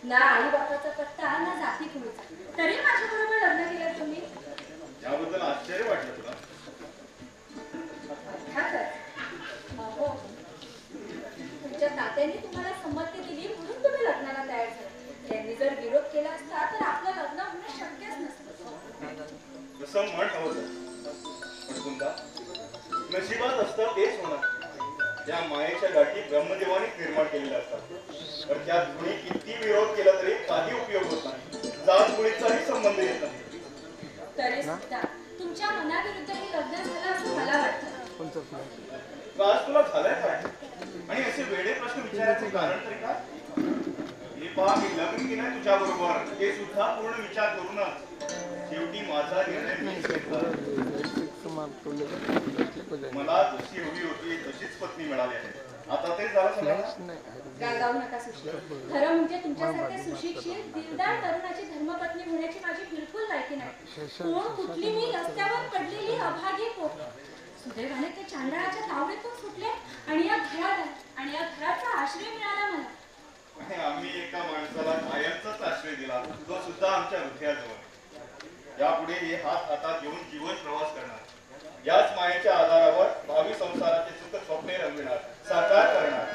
ना आई बापाचा पत्ता ना जाती कुणीचा, तरी माझ्याबरोबर लग्न केलं तुम्ही. याबद्दल आश्चर्य वाटलं तुला? हो, तुमच्या तात्यांनी तुम्हाला संमती दिली म्हणून तुम्ही लग्नाला तयार झाला. त्यांनी जर विरोध केला असता तर आपलं लग्न होणं शक्यच नसतं. तसं म्हण हवं, पण कोणता नशिबात असतं तेच होणार. त्या मायेच्या गाठी ब्रह्मदेवानेच निर्माण केलेल्या असतात, तर त्यात कुणी किती विरोध केला तरी काही उपयोग होत नाही. जात मुळीचाही संबंध येत नाही. तरी सुद्धा तुमच्या मनाविरुद्ध हे लग्न झालं असं मला वाटतं. आज तुला झालंय काय? आणि असे वेडे प्रश्न विचारायचे कारण तरी काय? हे पहा, मी लग्न केलंय तुझ्या बरोबर, हे सुद्धा पूर्ण विचार करूनच. शेवटी माझा निर्णय मीच घेतला. मला जशी हवी होती तशीच पत्नी मिळाली आहे. आता ते झालं समजा. गागावू नका सुशील. खरं म्हणजे तुमच्यासारख्या सुशिक्षित दिलदार तरुणाची धर्मपत्नी होण्याची माझी बिलकुल लायकी नाही. कोण कुठली मी रस्त्यावर पडलेली अभागी पोर. सुदैवाने ते चांदण्याच्या तावडीतून सुटले आणि या घराचा आश्रय मिळाला मला. आणि आम्ही एका माणसाला कायमचाच आश्रय दिला, तो सुद्धा आमच्या हृदयाजवळ. यापुढे हे हात हातात घेऊन जीवन प्रवास करणार. याच मायेच्या आधारावर भावी संसाराचे सुख स्वप्ने रंगविणार, साकार करणार.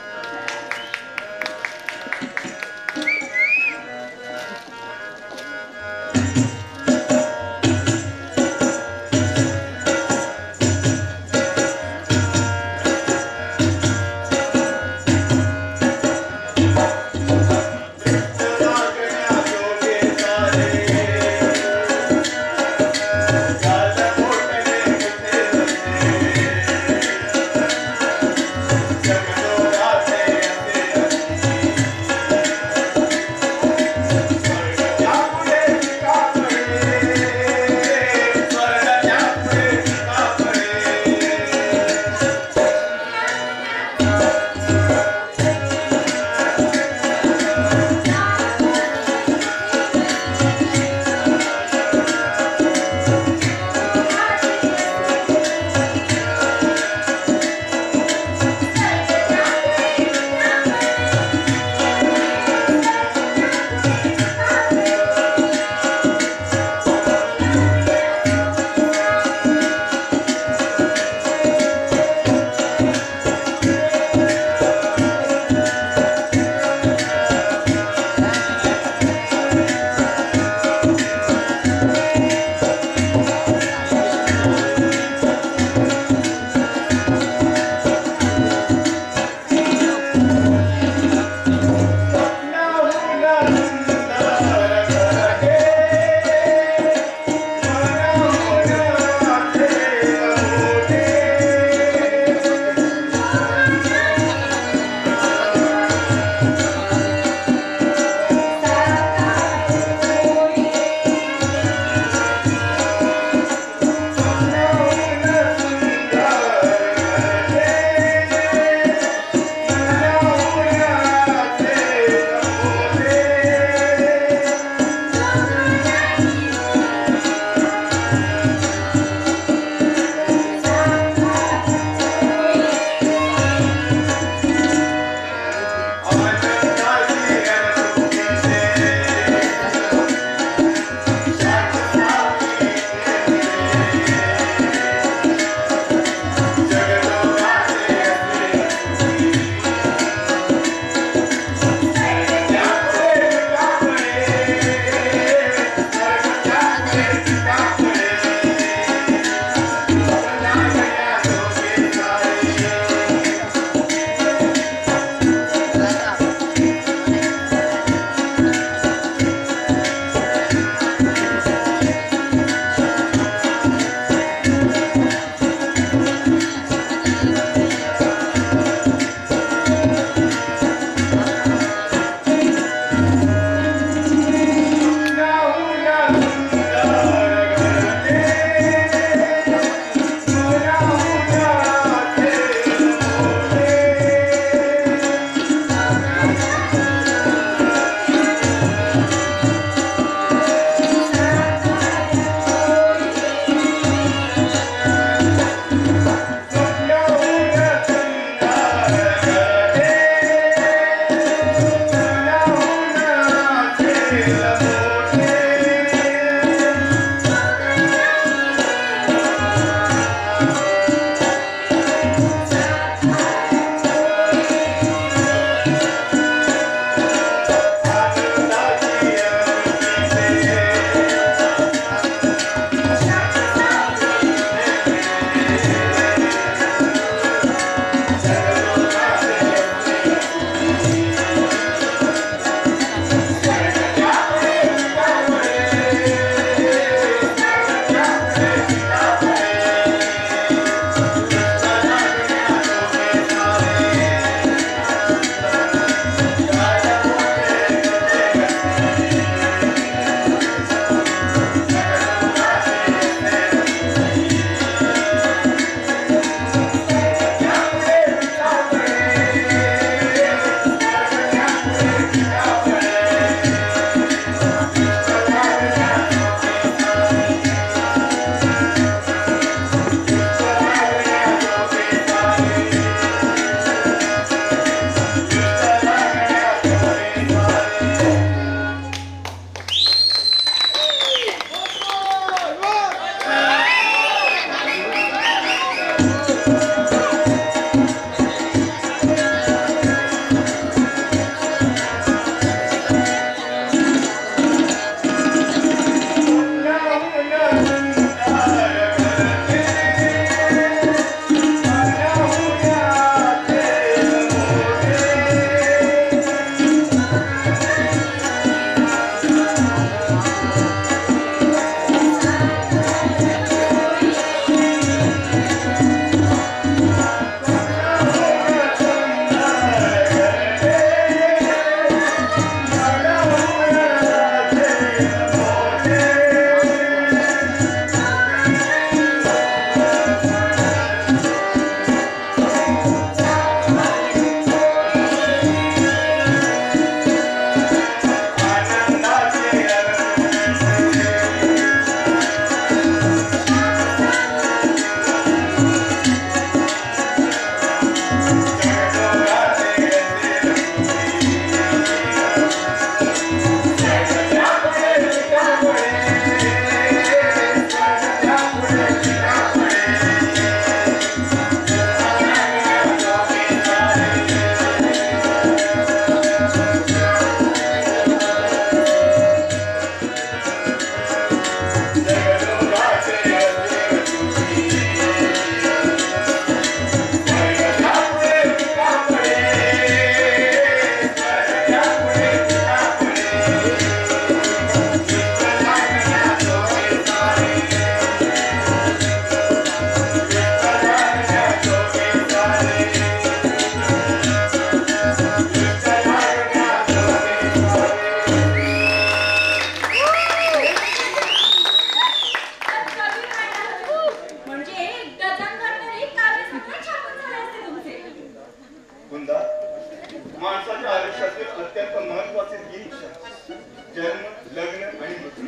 जन्म, लग्न आणि मृत्यू.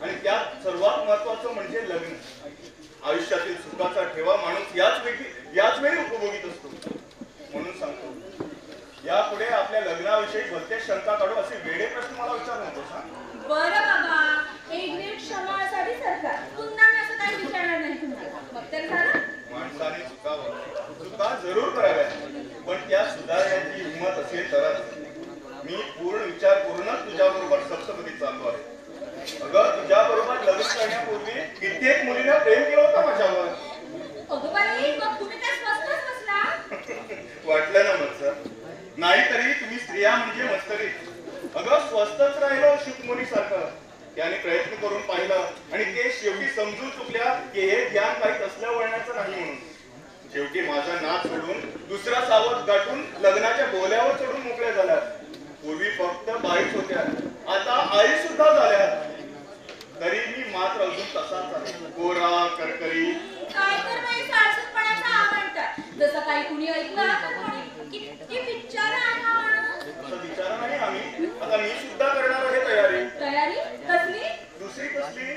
आणि त्यात सर्वात महत्वाचं म्हणजे लग्न. आयुष्यातील सुखाचा ठेवा माणूस याच वेळी उपभोगीत असतो. म्हणून सांगतो, यापुढे आपल्या लग्नाविषयी भलते शंका काढू असे वेडे प्रश्न मला विचारू नकोस हा. बरं बाबा, एक वेळ क्षमासाठी सरकार, पुन्हा मी असं काही विचारणार नाही तुम्हाला. मग तर झालं. माणसाने चुका जरूर कराव्या, पण त्या सुधारण्याची हिंमत असेल तरच. मी पूर्ण विचार करूनच तुझ्याबरोबर सप्तपदी चाललो आहे. अगं, तुझ्याबरोबर लग्न करण्यापूर्वी कित्येक मुलीने प्रेम केलं होतं माझ्यावर. अगं बाई, मग तुम्ही काय स्वस्तच बसला? वाटलं ना मत्सर. नाहीतरी तुम्ही स्त्रिया म्हणजे मस्तरीच. अगं, स्वस्तच राहिलो शुकमुनीसारखं. त्याने प्रयत्न करून पाहिलं आणि ते शेवटी समजून चुकल्या की हे ज्ञान काही तसल्या वळणाचं नाही म्हणून. शेवटी माझा नाच सोडून दुसरा सावध गाठून लग्नाच्या बोल्यावर चढून मोकळ्या झाल्या. पूर्वी फक्त बाईच होत्या, आता आई सुद्धा झाल्या. तरी मी मात्र अजून तसाच आहे, गोरा करकरी. काय तर बाई साळसूदपणाचा आवडतात. जसं काही कुणी ऐकलं तर म्हणे, किती बिचारा आहे हा माणूस. असं विचार नाही आम्ही. आता मी सुद्धा करणार आहे तयारी. तयारी कसली? दुसरी कसली?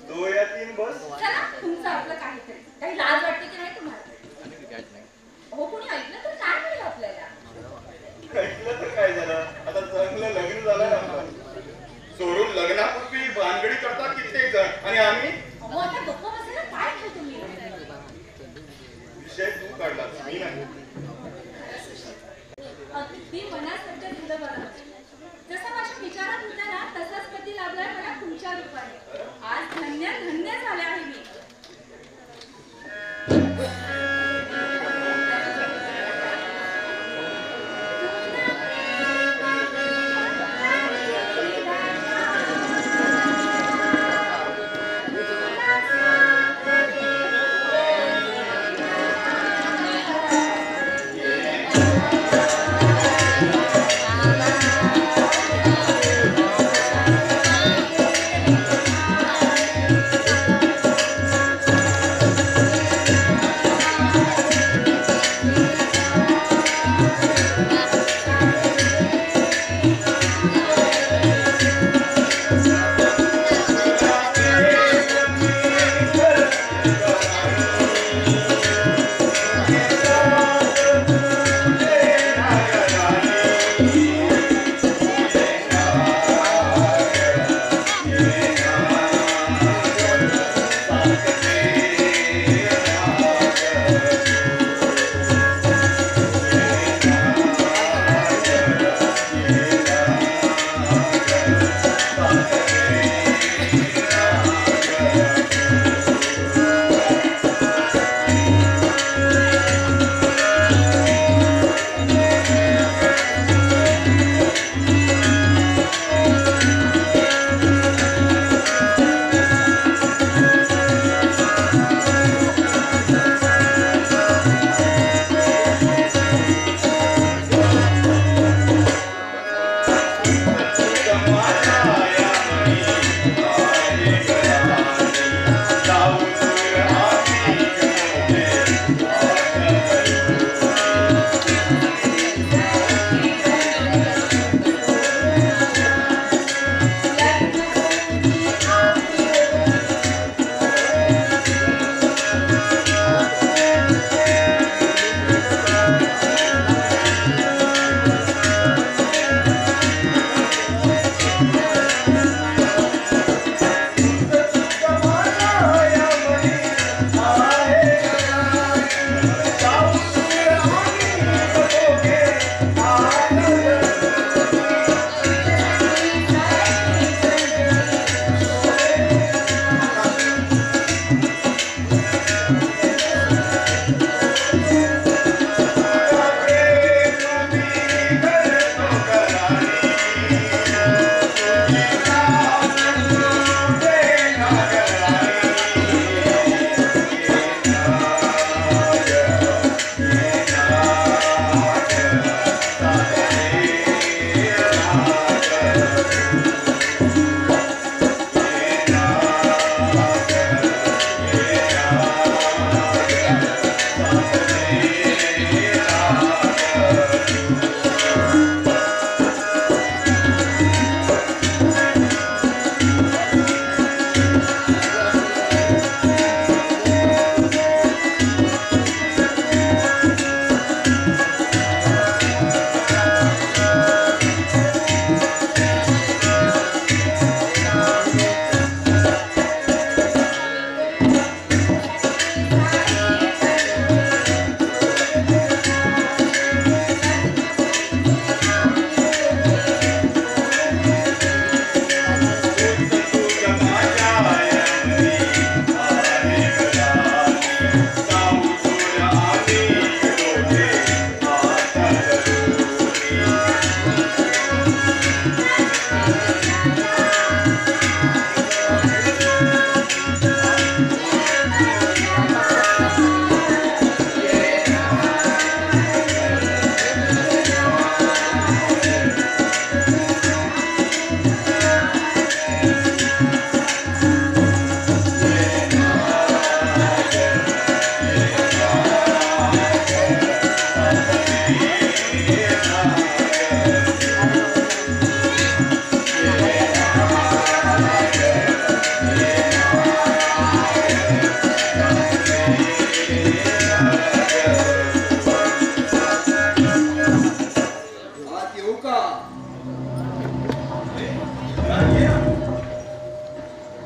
2 या 3 बस. चला, तुमचं आपलं काहीतरी. काही लाज वाटते की नाही तुम्हाला? हो, कुणी ऐकलं तर काय मिळेल आपल्याला? ऐकलं तर काय झालं, आता चांगलं लग्न झालंय आमचं. सोडून लग्नापूर्वी भानगडी करतात कित्येक जण आणि आम्ही. अहो, आता गप्प बसायला काय खाऊ तुम्ही? विषय तू काढलास, मी नाही. अगदी मनासारखं झालं बघा. जसं माझ्या विचारात होता ना, तसाच पती लाभलाय मला तुमच्या रूपाने. आज धन्य धन्य झाले आहे मी.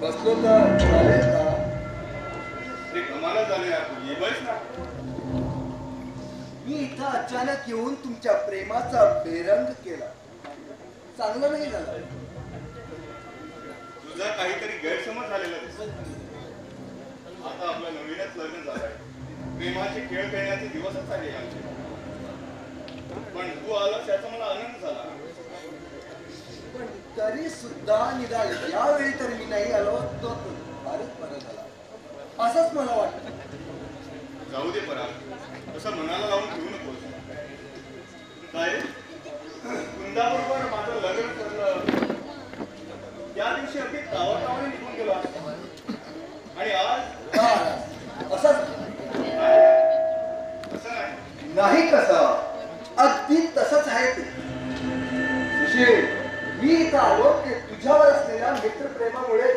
बसलो तर चालेल का? अरे कमालच झालं यार, तू ये बस ना. मी इथं अचानक येऊन तुमच्या प्रेमाचा बेरंग केला. चांगलं नाही झालं. तुझा काहीतरी गैरसमज झालेला दिसत. आता आपलं नवीनच लग्न झालंय. प्रेमाचे खेळ खेळण्याचे दिवसच आले आमचे. पण तू आलास याचा मला आनंद झाला. पण तरी सुद्धा निदान यावेळी तर मी नाही आलो तो फारच बरं झाला असंच मला वाटतं. जाऊ दे पराग, तसं मनाला लावून घेऊ नकोस. काय कुंदाबरोबर माझं लग्न ठरलं त्या दिवशी अगदी तावातावाने निघून गेलो आणि आज असंच असं नाही. नाही कसं अगदी तसंच आहे ते. सुशील, मी इथं आलो की तुझ्यावर असलेल्या मित्रप्रेमामुळे.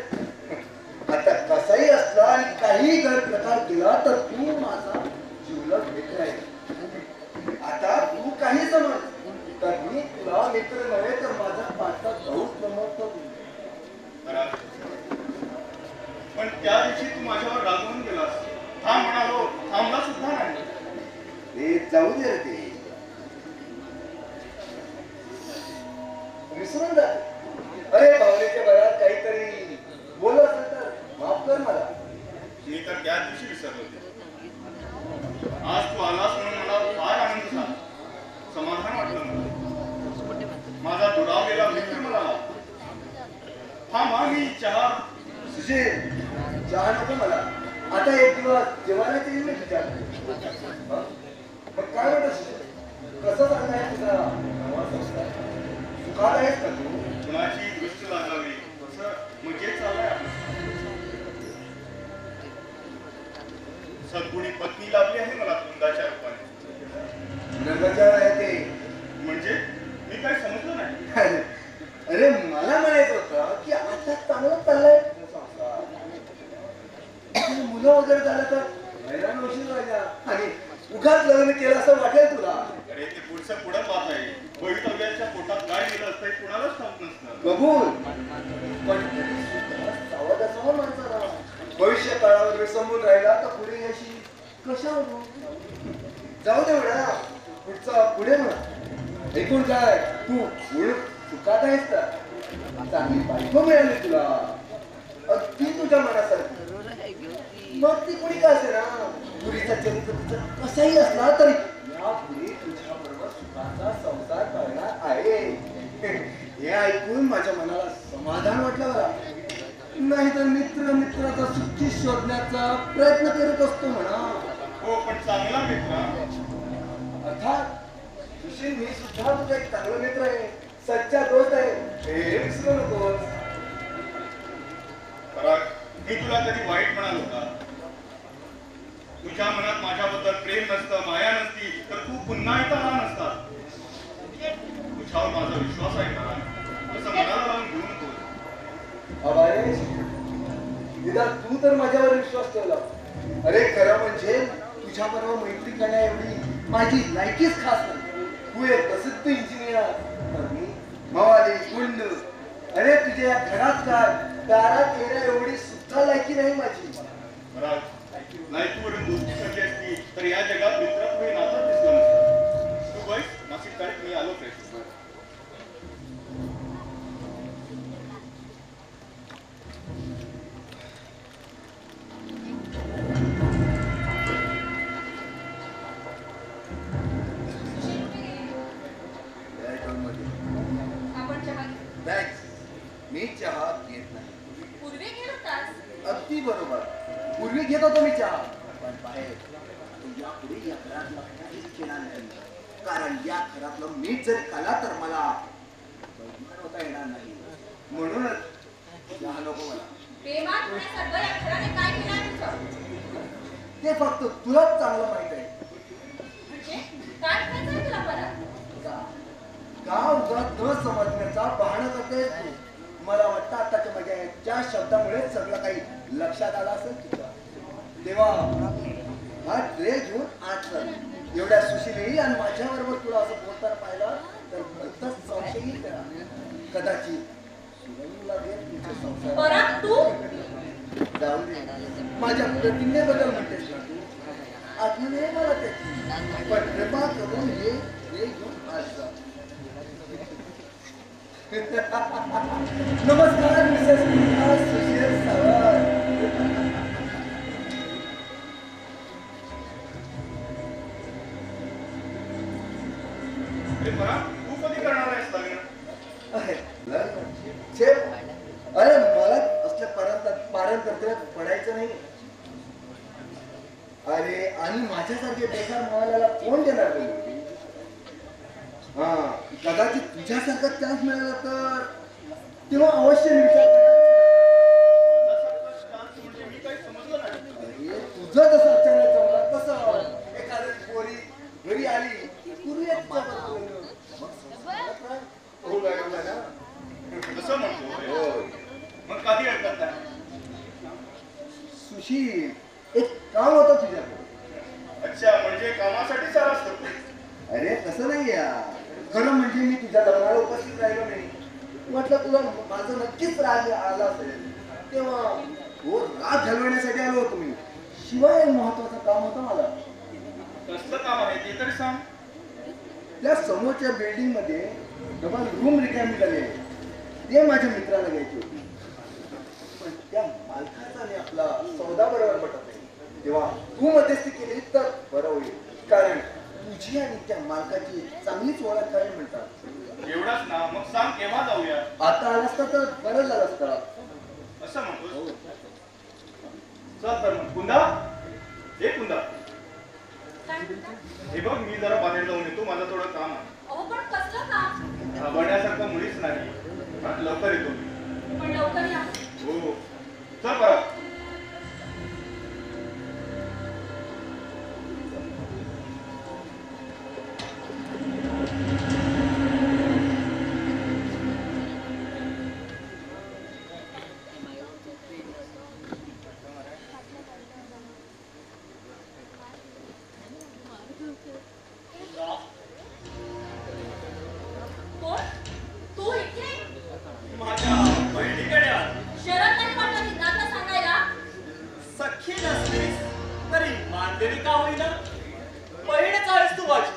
आता कसाही असला आणि काही गैरप्रकार केला तर तू माझा जिवलग मित्र आहे. आता तू काही समज तर मी तुला मित्र नव्हे तर माझा पाठचा भाऊ समजतो. पराग, पण त्या दिवशी तू माझ्यावर रागवून गेलास. थांब म्हणालो, थांबला सुद्धा नाही. ते जाऊ दे रे, ते विसरून जाते. अरे भावनेच्या भरात काहीतरी बोल असेल तर माफ कर मला. मी तर त्याच दिवशी विसरलो होते. आज तू आलास म्हणून मला फार आनंद झाला. समाधान वाटलं मला. माझा दुरावलेला मित्र मला हा मी चहा. सुशील, चहा नको मला. आता एक दिवस जेवणाची येईल ना तुझ्या. मग काय म्हणतो सुशील, कसं चाललाय तुझा नवा संस्कार? सुखात आहेस का तू? कुणाची दृष्टी लागावी असं मजेत चाललंय आपलं. सद्गुणी पत्नी लाभली आहे मला कुंदाच्या रूपाने. नगरचार आहे ते म्हणजे मी काय समजलं नाही. अरे मला म्हणायचं होतं की आता चांगलं चाललंय संसार. मुलं वगैरे झालं तर हैराण होशील राजा आणि उगाच लग्न केलं असं वाटेल तुला. अरे ते पुढचं पुढं पाहत आहे. भवितव्याच्या पोटात काय गेलं असतं हे कुणालाच ठाऊक नसतं. कबूल, पण तरी सुद्धा सावध असावं माणसाला. भविष्य काळावर विसंबून राहिला तर पुढे यशी कशावर हो? जाऊ दे म्हणा, पुढचा पुढे म्हणा. ऐकून काय तू सुखात आहेस का? चांगली बायको मिळाली तुला, अगदी तुझ्या मनासारखी. मग ती कुणी का असे ना, पुरीचा चरित्र तुझा कसाही असला तरी या पुरी तुझ्या बरोबर सुखाचा संसार करणार आहे. हे ऐकून माझ्या मनाला समाधान वाटलं बघा. नाहीतर मित्र मित्राचा सुखी शोधण्याचा प्रयत्न करत असतो म्हणा. हो, पण चांगला मित्र. अर्थात सुशील, मी सुद्धा तुझा एक चांगला मित्र आहे, सच्चा दोस्त आहे. हे विसरू नकोस. पराग, मी तुला कधी वाईट म्हणालो का? तुझ्या मनात माझ्याबद्दल प्रेम नसतं, माया नसती तर तू पुन्हा इथं आला नसता. तुझ्यावर माझा विश्वास आहे पराग, तसं मनाला लावून घेऊ नकोस. अबारे, निदान तू तर माझ्यावर विश्वास ठेवला. अरे खरं म्हणजे तुझ्या बरोबर मैत्री करण्या एवढी माझी लायकीच खास नाही. तू एक प्रसिद्ध इंजिनियर, मी मवाली गुंड. अरे तुझ्या या घरात काय दारात येण्या एवढी सुद्धा लायकी नाही माझी. पराग, लायकीवरून दोस्ती सगळी असती तर या जगात मित्रात हे नातं दिसलं नसतं. तू बस, नाशिक तारीख मी आलो फ्रेश. मी चहा घेत नाही. पूर्वी घेत होतास. अगदी बरोबर, पूर्वी घेत होतो मी चहा. पण बाहेर यापुढे या घरातला काहीच केला नाही. कारण या घरातलं मीठ जर खाला तर मला बहिमान होता येणार नाही. म्हणूनच चहा नको मला. प्रेमात पुढे सगळं या घराने काय केलं आहे तुझं? ते फक्त तुलाच चांगलं माहित आहे. म्हणजे काय करायचं तुला परत? का उगाच न समजण्याचा बहाणा करतेस तू. मला वाटतं आताच्या माझ्या त्या शब्दामुळे सगळं काही लक्षात आलं असेल तुझ्या. तेव्हा हा ट्रे घेऊन आत चल. एवढ्या सुशील आणि माझ्या बरोबर तुला असं बोलताना पाहिलं तर भलतंच संशयही करा. कदाचित सुनवू लागेल तुझे संसार. परत तू जाऊ दे, माझ्या प्रतिमेबद्दल म्हणतेस ना तू. आठवण आहे मला त्याची, पण कृपा करून हे घेऊन आज जा. नमस्कार मिसेस सुशील सावंत. तू कधी करणार आहेस लग्न? अरे मला असल्या पारंपरिक पडायचं नाही. अरे आणि माझ्यासारखे बेकार मावाल्याला कोण देणार बोलू? हा, कदाचित तुझ्यासारखा चान्स मिळाला तर तेव्हा अवश्य विचार. म्हणजे मी काही समजलं नाही. अरे तुझं जसं अचानक जमलं तसं एखादी पोरी घरी आली पूर्वी हो गायला ना. कसं म्हणतो? हो. मग कधी अडकत नाही? सुशील, एक काम होतं तुझ्याकडे. अच्छा, म्हणजे कामासाठी सारा असतो. अरे तसं नाही यार, खरं म्हणजे मी तुझ्या लग्नाला उपस्थित राहिलो नाही. म्हटलं तुला माझं नक्कीच राग आला असेल, तेव्हा हो राग घालवण्यासाठी आलो होतो मी. शिवाय महत्वाचं काम होतं मला. कसलं काम आहे ते तरी सांग. त्या समोरच्या बिल्डिंग मध्ये डबल रूम रिकामी झाली आहे, ते माझ्या मित्राला घ्यायची होती. पण त्या मालकाचा आणि आपला सौदा बरोबर पटत नाही. तेव्हा तू मध्यस्थी केली तर बरं होईल, कारण तुझी आणि त्या मालकाची चांगलीच ओळख आहे म्हणतात. एवढाच ना, मग सांग केव्हा जाऊया? आता आला असता तर बरं झालं असतं. असं म्हणतोस? चल तर मग. कुंदा, हे कुंदा, काय म्हणता? हे बघ मी जरा बाहेर जाऊन येतो, माझं थोडं काम आहे. अहो पण कसलं काम? घाबरण्यासारखं मुळीच नाही. हा, लवकर येतो मी. पण लवकर या. हो, चल परत. कोण? तू इथे? माझ्या बहिणीकडे आलो. शरद नाही वाटत दादा सांगायला? सख्खी नसलीस तरी मांदेली का होईना, बहीणच आहेस तू माझी.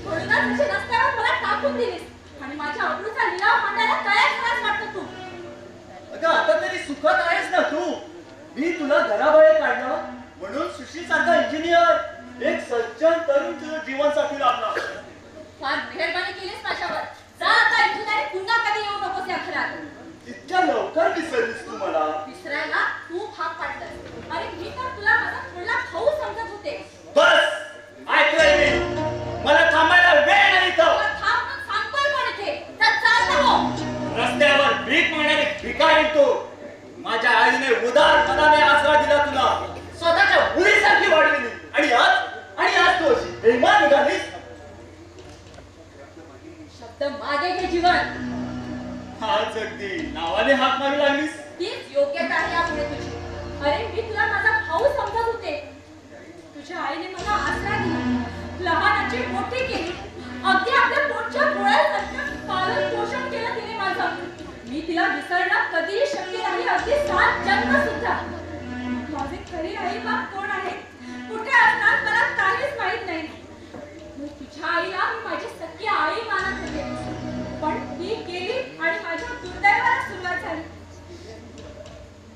म्हणूनच तुझ्या रस्त्यावर मला टाकून दिलीस आणि माझ्या अब्रूचा लिलाव मांडायला तयार झालास वाटतं तू. अगं आता तरी सुखात आहेस ना तू. मी तुला घराबाहेर काढलं म्हणून सुशील सारखा इंजिनियर एक सज्जन तरुण तुझं जीवनसाथी लाभला. फार मेहरबानी केलीस माझ्यावर. जा आता इथून आणि पुन्हा कधी येऊ नकोस या घरात. इतक्या लवकर विसरलीस तू मला. विसरायला तू भाग पाडलंस. अरे मी तर तुला माझा थोडा भाऊ समजत होते. बस ऐकलंय मी. मला थांबायला वेळ नाही इथं. तुला थांब पण सांगतोय कोण इथे? तर चालता हो. रस्त्यावर भीक मागणारे भिकारी तू. माझ्या आईने उदार मनाने आसरा दिला तुला, स्वतःच्या मुलीसारखी वाढविली आणि आज तू अशी बेईमान निघालीस. शब्द मागे घे जीवन. आज अगदी नावाने हाक मारू लागलीस. तीच योग्यता आहे यापुढे तुझी. अरे मी तुला माझा भाऊ समजत होते. तुझ्या आईने मला आसरा दिला, लहानाची मोठी केली, अगदी आपल्या पोटच्या गोळ्यासारखं पालन पोषण केलं तिने माझं. मी तिला विसरणं कधीही शक्य नाही, अगदी 7 जन्म सुद्धा. माझे खरी आई बाप कोण आहेत, कुठे असतात मला काहीच माहित नाही. मी तुझ्या आईला मी माझी सख्खी आई मानत होते, पण ती गेली आणि माझ्या दुर्दैवाला सुरुवात झाली.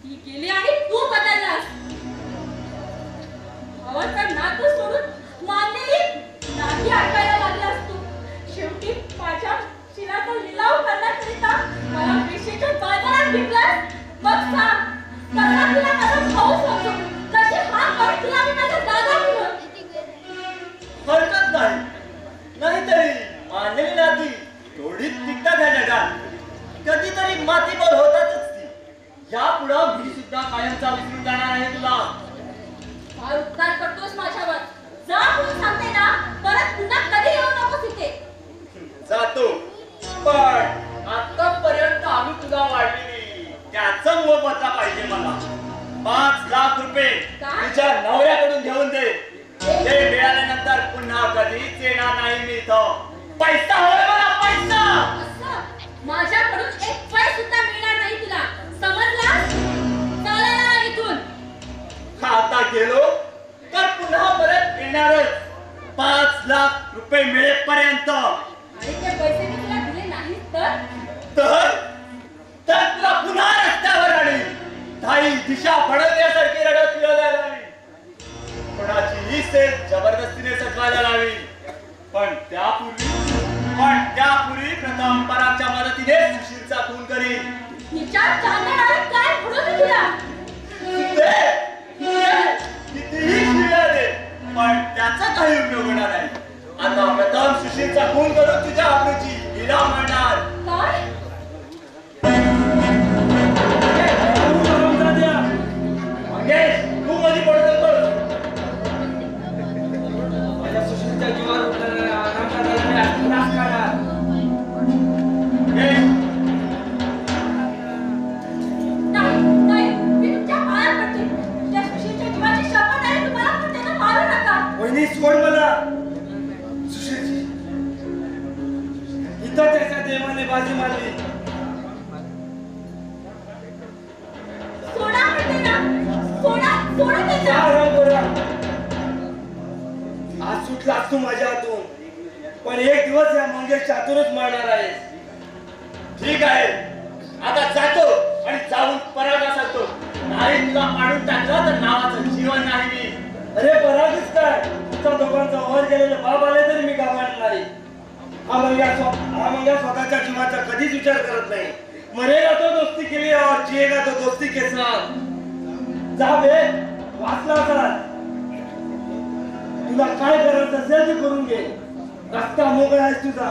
ती गेली आणि तू बदललास. भावाचा नातू सोडून मानलेली नाही आठवायला लागलास तू. शेवटी माझ्या शिलाचा लिलाव करण्याकरिता मला पेशीच्या बाजारात विकलास. मग सांग, कसा तुला माझा भाऊ समजू, कशी हाक मारून तुला मी माझा दादा म्हणून. हरकत नाही, नाहीतरी मानलेली नाती थोडीच टिकतात ह्या जगात. कधीतरी मातीमोल होतातच ती. यापुढं मी सुद्धा कायमचा विसरून जाणार आहे तुला. फार उपकार करतोस माझ्यावर. जा म्हणून सांगते ना, परत पुन्हा कधी येऊ नकोस इथे. जातो, पण आतापर्यंत आम्ही तुला वाढलेली त्याचं मोबदला पाहिजे मला. 5 लाख रुपये काय? तुझ्या नवऱ्याकडून घेऊन दे. ते मिळाल्यानंतर पुन्हा कधीच येणार नाही मी इथं. पैसा हवाय मला, पैसा. असं माझ्याकडून एक पै सुद्धा मिळणार हिच्या चांदण्याला काय म्हणून तुला कितीही शिव्या दे पण त्याचा काही उपयोग होणार नाही. आता प्रथम सुशीलचा खून करून तुझ्या आबरूची हिला म्हणणार. काय मंगेश तू मध्ये पडत माझ्या सुशीलच्या जीवावर उठलेल्या आरामदादाला मी आज त्रास करणार. नाही मी तुमच्या पाया पडते. त्या सुशीलच्या जीवाची शपथ आहे तुम्हाला, पण त्यांना मारू नका. वहिनी सोड मला. सुशीलची इथं त्याच्या देवाने बाजी मारली. सोडा म्हणते ना, सोडा त्याला. आज सुटलास तू माझ्या हातून, पण एक दिवस या मंगेशच्या हातूनच मारणार आहेस. ठीक आहे आता जातो आणि जाऊन परागा सांगतो. नाही तुला पाडून टाकला तर नावाचं जीवन नाही मी. अरे परागीच काय, तुमच्या दोघांचा वर गेलेले बाप आले तरी मी गावात नाही. हा मंग्या स्वतःच्या जीवाचा कधीच विचार करत नाही. मरेगा तो दोस्ती के लिए और जिएगा तो दोस्ती के साथ. जा बे, वाचला असाल. तुला काय करायचं असेल ते करून घे. रस्ता मोकळा आहे तुझा.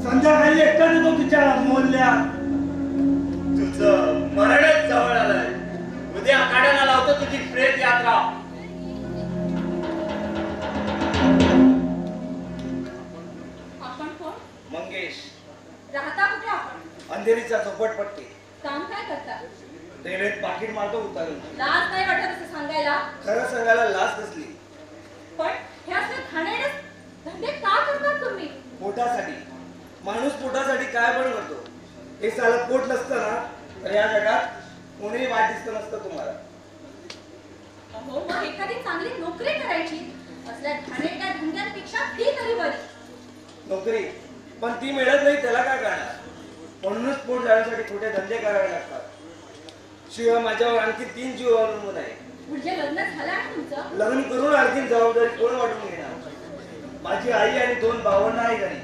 संध्याकाळी एकटा देतो तुझ्या मोहल्ल्यात. तुझं मरणच जवळ आलंय. उद्या काढायला लावतो तुझी प्रेत यात्रा. आपण कोण? मंगेश, राहता कुठे आपण? अंधेरीचा झोपडपट्टी. काम काय करता? रेल्वेत पाकिट मारतो उतारून. लाज नाही वाटत असं सांगायला? खरं सांगायला लाज नसली. पण हे असले घाणेरडे धंदे का करतात तुम्ही? पोटासाठी. माणूस पोटासाठी काय पण करतो. हे साला पोट नसतं ना तर या जगात कोणीही वाट दिसत नसतं तुम्हाला. अहो मग एखादी चांगली नोकरी करायची. असल्या घाणेरड्या धंद्यांपेक्षा ती तरी बरी. नोकरी पण ती मिळत नाही त्याला काय करणार. म्हणूनच पोट जाण्यासाठी खोटे धंदे करावे लागतात. शिवाय माझ्यावर आणखी 3 जीव अवलंबून आहे. म्हणजे लग्न झालं आहे तुमचं? लग्न करून आणखी जबाबदारी कोण वाटून घेणार. माझी आई आणि 2 भावंड आहे घरी.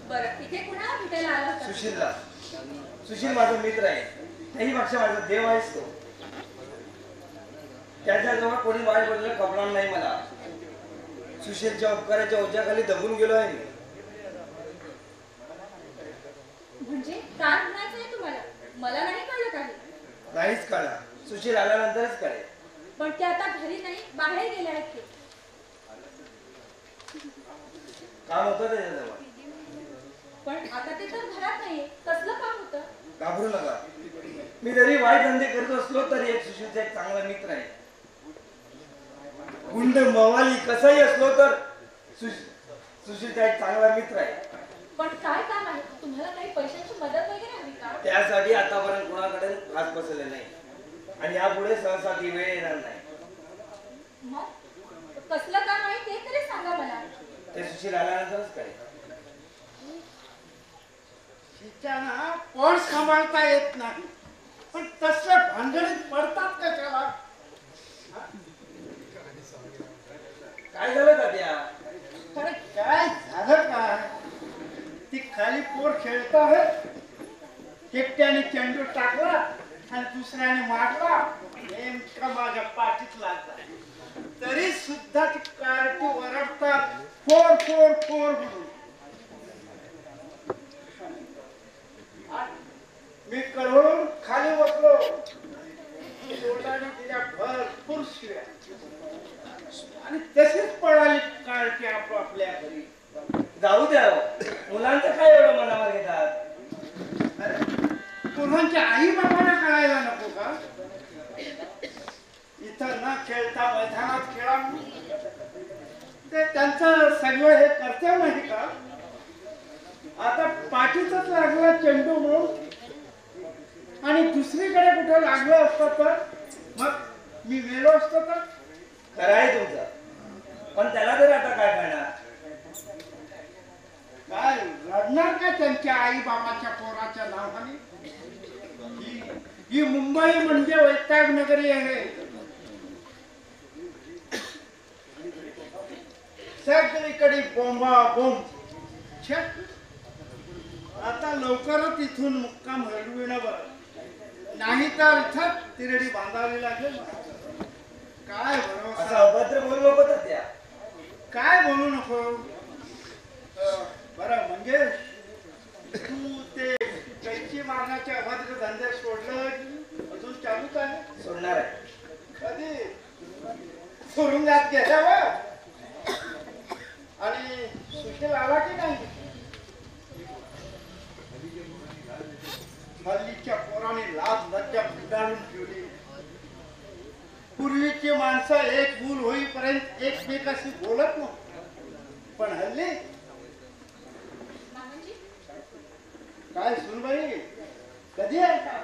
बरं इथे कुणाला भेटायला आला होता? सुशीलला. सुशील माझा मित्र आहे. त्याहीपेक्षा माझा देव आहेस तो. त्याच्याजवळ कोणी वाईट बोललेलं कपडा नाही मला. सुशीलच्या उपकाराच्या ओझ्याखाली दबून गेलो आहे मी. म्हणजे काय म्हणायचंय तुम्हाला? मला नाही कळलं काही. नाहीच कळला. सुशील आल्यानंतरच कळेल. पण ते आता घरी नाही, बाहेर गेले आहेत ते. काम होतं त्याच्याजवळ. पण आता ते तर घरात नाहीये. कसलं काम होतं? घाबरू नका. मी जरी वाईट धंदे करत असलो तरी एक सुशीलचा एक चांगला मित्र आहे. गुंड मवाली कसाही असलो तर सुशीलचा एक चांगला मित्र आहे. पण काय काम आहे? तुम्हाला काही पैशांची मदत वगैरे हवी का? त्यासाठी आतापर्यंत कोणाकडे हात बसले नाही आणि यापुढे सहसा ती वेळ येणार नाही. मग कसलं काम आहे ते तरी सांगा मला. ते सुशील आल्यानंतरच कळेल. तिच्याना कोण सांभाळता येत नाही. पण तसल्या भांडणीत पडतात कशाला? काय झालं का त्या? अरे काय झालं काय? ती खाली पोर खेळत आहे. एकट्याने चेंडू टाकला आणि दुसऱ्याने मारला. नेमका माझ्या पाठीत लागला. तरी सुद्धा ती कार्टी ओरडतात फोर फोर फोर म्हणून. मी कळवळून खाली बसलो. तोंडाने तिला भरपूर शिव्या आणि तशीच पळाली कार्टी आपापल्या घरी. जाऊ द्या. मुलांचं काय एवढं मनावर घेतात? मुलांच्या आई बाबांना कळायला नको का? इथं न खेळता मैदानात खेळा. ते त्यांचं सगळं हे कर्तव्य नाही का? आता पाठीच लागला चेंडू म्हणून आणि दुसरीकडे कुठे लागलं असतं तर मग मी वेलो असतो तर. खरं आहे तुमचं. पण त्याला तरी आता काय करणार? काय रडणार का त्यांच्या आई बाबाच्या पोराच्या नावाने? ही मुंबई म्हणजे वैताग नगरी आहे. सगळीकडे बोंबा बोंब. आता लवकरच इथून मुक्काम हलविणं बरं, नाही तर इथं तिरडी बांधावी लागेल. काय असं भरोसा, अभद्र बोलू नको त्या. काय बोलू नको. बरं म्हणजे तू ते कैची मारण्याचे अभद्र धंदे सोडलं अजून चालूच आहे? सोडणार आहे. कधी तुरुंगात गेल्यावर? आणि सुशील आला की नाही? हल्लीच्या पोराने लाज लज्जा गुंडाळून ठेवली. पूर्वीची माणसं एक भूल होईपर्यंत एकमेकाशी बोलत नव्हती, पण हल्ली मामांजी, काय सुनबाई कधी आहे का?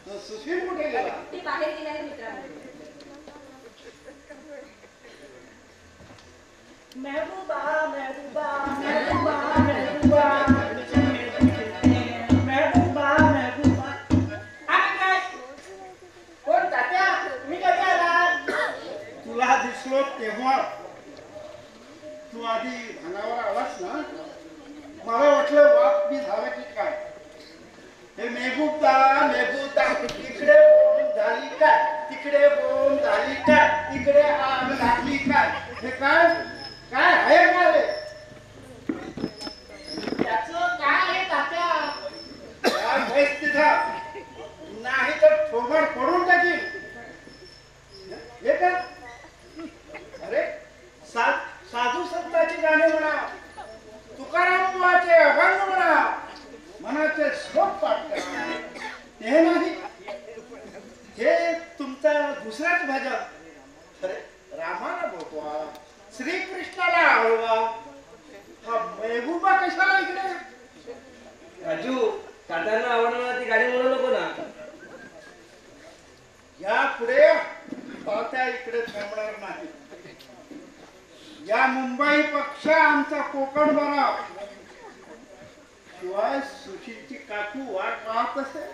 तो सुशील कुठे गेला? ते बाहेर गेल्याने मित्रांनो. महबूबा महबूबा महबूबा महबूबा महबूबा महबूबा. आणि काय कोण तात्या, तुम्ही कधी आलात? तुला दिसलो तेव्हा तू आधी भानावर आलास ना, मला वाटलं वाप बी झालं की काय. हे मेहबूबदा मेहबूबदा, इकडे बोंब झाली काय, तिकडे बोंब झाली काय, इकडे आग लागली काय, हे काय काय आहे का रे? त्याचं काय आहे तात्या? काय बैस तिथं, नाही तर ठोबड पडून टाकील. हे का? अरे साधू संतांची गाणी म्हणा, तुकाराम बुवाचे अभंग म्हणा, मनाचे श्लोक पाठ करा. हे नाही, हे तुमचा दुसराच भजन. अरे रामाला बोलवा, श्रीकृष्णाला आवडवा, हा मेहबूबा कशाला इकडे? राजू, तात्यांना आवडणार ती गाडी म्हणू नको ना. या पुढे तात्या इकडे थांबणार नाही. या मुंबई पक्ष आमचा कोकण बरा. शिवाय सुशीलची काकू वाट पाहत असे,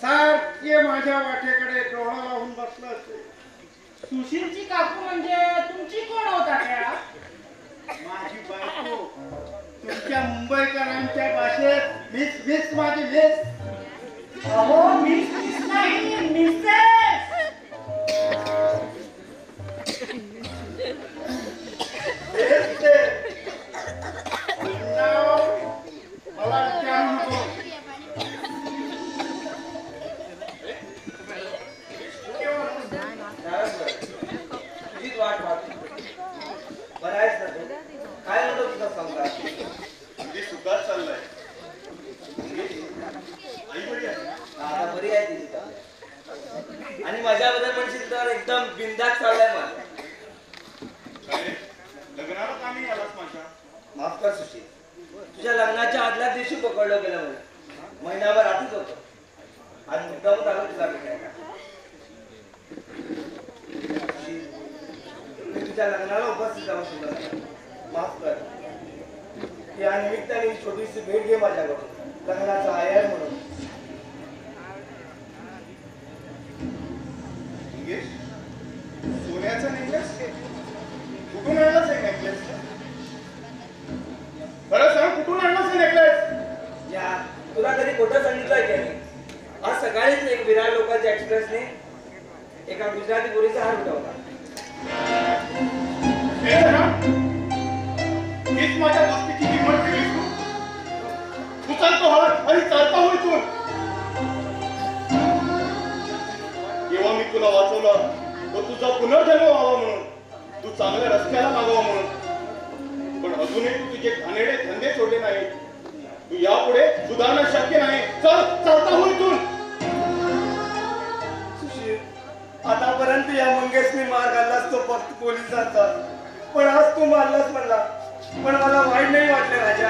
सारखे माझ्या वाटेकडे डोळा लावून बसलं असे. सुशीलची काकू म्हणजे तुमची कोण होता त्या? माझी बायको. तुमच्या मुंबईकरांच्या भाषेत मिस मिस माझी मिस. अहो मिस नाही, मिसेस. तेच ते. नाव मला विचारू नको. तुझीच वाट पाहतो. बरं आहेस ना तू? काय म्हणतो तुझा संसार? अगदी सुखात चाललाय. आई बरी आहे? आता बरी आहे ती तिथं. आणि माझ्याबद्दल म्हणशील तर एकदम बिंदास चाललाय माझा. काय रे? लग्नाला का नाही आलास माझ्या? माफ कर सुशील, तुझ्या लग्नाच्या आदल्या दिवशी पकडलं गेलं मला. महिनाभर आधीच होतो. आज मुद्दाम आलो तुला भेटायला. मी तुझ्या लग्नाला उपस्थित राहू शकलो नाही. माफ कर. या निमित्ताने छोटीशी भेट घे माझ्याकडून, लग्नाचा आयर म्हणून. मंगेश, सोन्याचा नेकलेस? कुठून आणलास हे नेकलेस? बरं सांग, कुठून आणलास हे नेकलेस? या तुला कधी खोटं सांगितलंय की नाही? आज सकाळीच एक विरार लोकलच्या एक्सप्रेसने एका गुजराती पोरीचा हार उठवला. हे ना, हीच माझ्या दोस्तीची किंमत केलीस तू. तू चालतो हार आणि चालता हो इथून. जेव्हा मी तुला वाचवलं तो तुझा पुनर्जन्म व्हावा म्हणून, तू चांगल्या रस्त्याला लागावा म्हणून. पण अजूनही तू तुझे घाणेरडे धंदे सोडले नाही. तू यापुढे सुधारणा शक्य नाही. चालता हो इथून. सुशील, आतापर्यंत या मंगेशने मार घाललास तो फक्त पोलिसांचा, पण आज तू मारलास म्हणला. पण मला वाईट नाही वाटले राजा.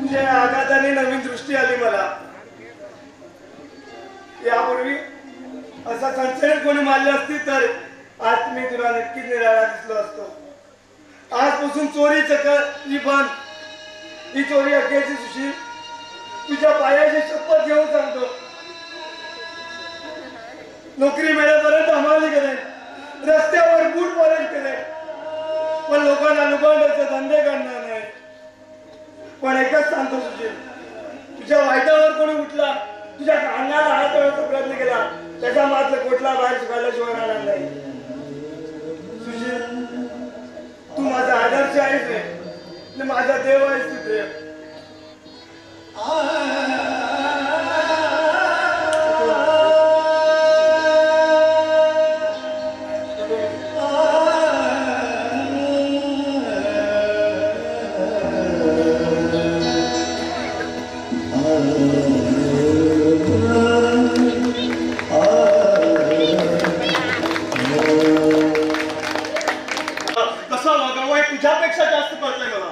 तुझ्या आघाताने नवीन दृष्टी आली मला. यापूर्वी असा संचलित कोणी मारले असती तर आज मी तुला नक्कीच निराळा दिसलो असतो. आजपासून चोरी चकर ही बंद. ही चोरी अग्याची सुशील, तुझ्या पायाची शपथ घेऊन सांगतो. नोकरी मिळेपर्यंत हमाली करेन, रस्त्यावर बूट पॉलिश करेन, पण लोकांना लुबाडण्याचे धंदे करणार नाही. पण एकच सांगतो सुशील, तुझ्या वाईटावर कोणी उठला, तुझ्या अंगाला हात लावण्याचा प्रयत्न केला, त्याचा मात्र कोटला बाहेर काढल्याशिवाय राहणार नाही. सुशील, तू माझा आदर्श आहेस रे, आणि माझा देव आहेस तू रे. कसा वागावा हे तुझ्यापेक्षा जास्त कळतंय मला.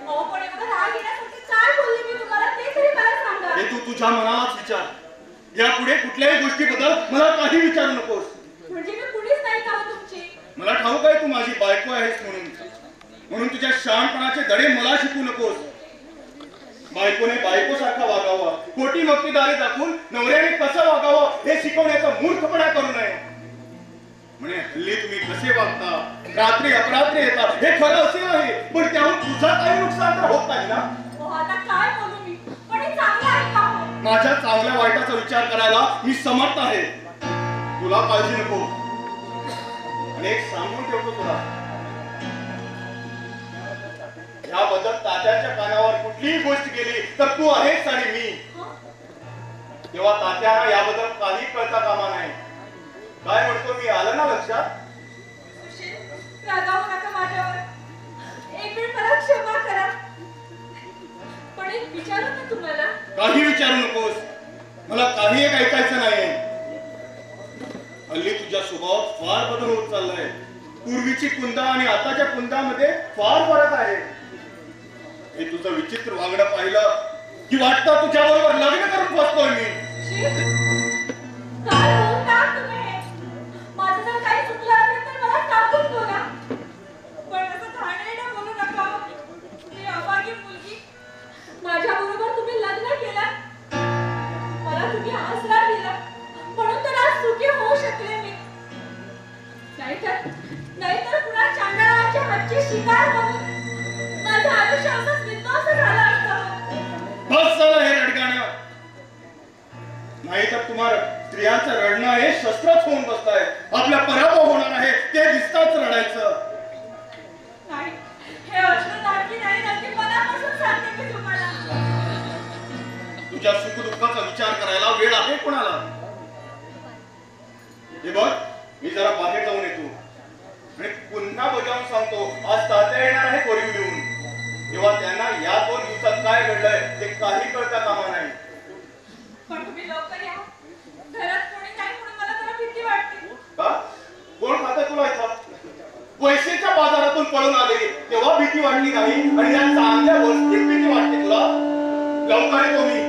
अहो, पण एवढं राग येण्यासारखं काय बोलले मी तुम्हाला ते तरी मला सांगा. हे तू तुझ्या मनालाच विचार. यापुढे कुठल्याही गोष्टीबद्दल मला काही विचारू नकोस. म्हणजे मी कुणीच नाही का हो तुमची? मला ठाऊक आहे तू माझी बायको आहेस म्हणून तुझ्या शहाणपणाचे धडे मला शिकू नकोस. बायकोने बायकोसारखा वागावा, खोटी मक्तेदारी दाखवून नवऱ्याने कसं वागावं हे शिकवण्याचा मूर्खपणा करू नये. म्हणे हल्ली तुम्ही कसे वागता, रात्री अपरात्री येता, हे खरं असे आहे, पण त्याहून तुझा काही नुकसान तर होत नाही ना. हो, आता काय बोलू मी? पण हे चांगलं आहे का हो? माझ्या चांगल्या वाईटाचा विचार करायला मी समर्थ आहे. तुला काळजी नको. आणि एक सांगून ठेवतो तुला, याबद्दल तात्याच्या कानावर कुठलीही गोष्ट गेली तर तू आहेस आणि मी. तेव्हा तात्याला याबद्दल काही कळता कामा नाही. काय म्हणतो मी, आलं ना लक्षात? सुशील, रागावू नका माझ्यावर. एक वेळ मला क्षमा करा. पण एक विचारू का तुम्हाला? काही विचारू नकोस. मला काही एक ऐकायचं नाही. हल्ली तुझ्या स्वभावात फार बदल होत चाललाय. पूर्वीची कुंदा आणि आताच्या कुंदामध्ये फार फरक आहे. हे तुझं विचित्र वागणं पाहिलं की वाटतं तुझ्या बरोबर लग्न करून बसतोय मी. काय बोलता तुम्ही? माझं जर काही चुकलं असेल तर मला टाकून बोला. पण असं घाणेरडं बोलू नका. ती अभागी मुलगी, माझ्या बरोबर तुम्ही लग्न केलं, मला तुम्ही आसरा दिला, म्हणून तर आज सुखी होऊ शकले मी. नाहीतर कुणा चांगल्या हातची शिकार बघून माझं आयुष्य असंच विध्वंस झालं असतं. बस झालं हे रडगाणं. नाहीतर तुम्हाला स्त्रियांचं रडणं हे शस्त्रच होऊन बसताय. आपला पराभव होणार आहे ते दिसताच रडायचं. नाही, हे अश्रू नाटकी नाही, नक्की मनापासून सांगते मी तुम्हाला. तुझ्या सुखदुःखाचा विचार करायला वेळ आहे कोणाला? हे बघ, मी जरा बाहेर जाऊन येतो आणि पुन्हा बजावून सांगतो, आज तात्या येणार आहे कोरीव लिहून. तेव्हा त्यांना या 2 दिवसात काय घडलंय ते काही कळता कामा नाही. पण तुम्ही लवकर या. घरात कोणी नाही म्हणून मला जरा भीती वाटते. का? कोण खातं तुला इथं? पैशाच्या बाजारातून पळून आले तेव्हा भीती वाटली नाही आणि या चांगल्या वस्तीत भीती वाटते तुला? लवकर येतो मी.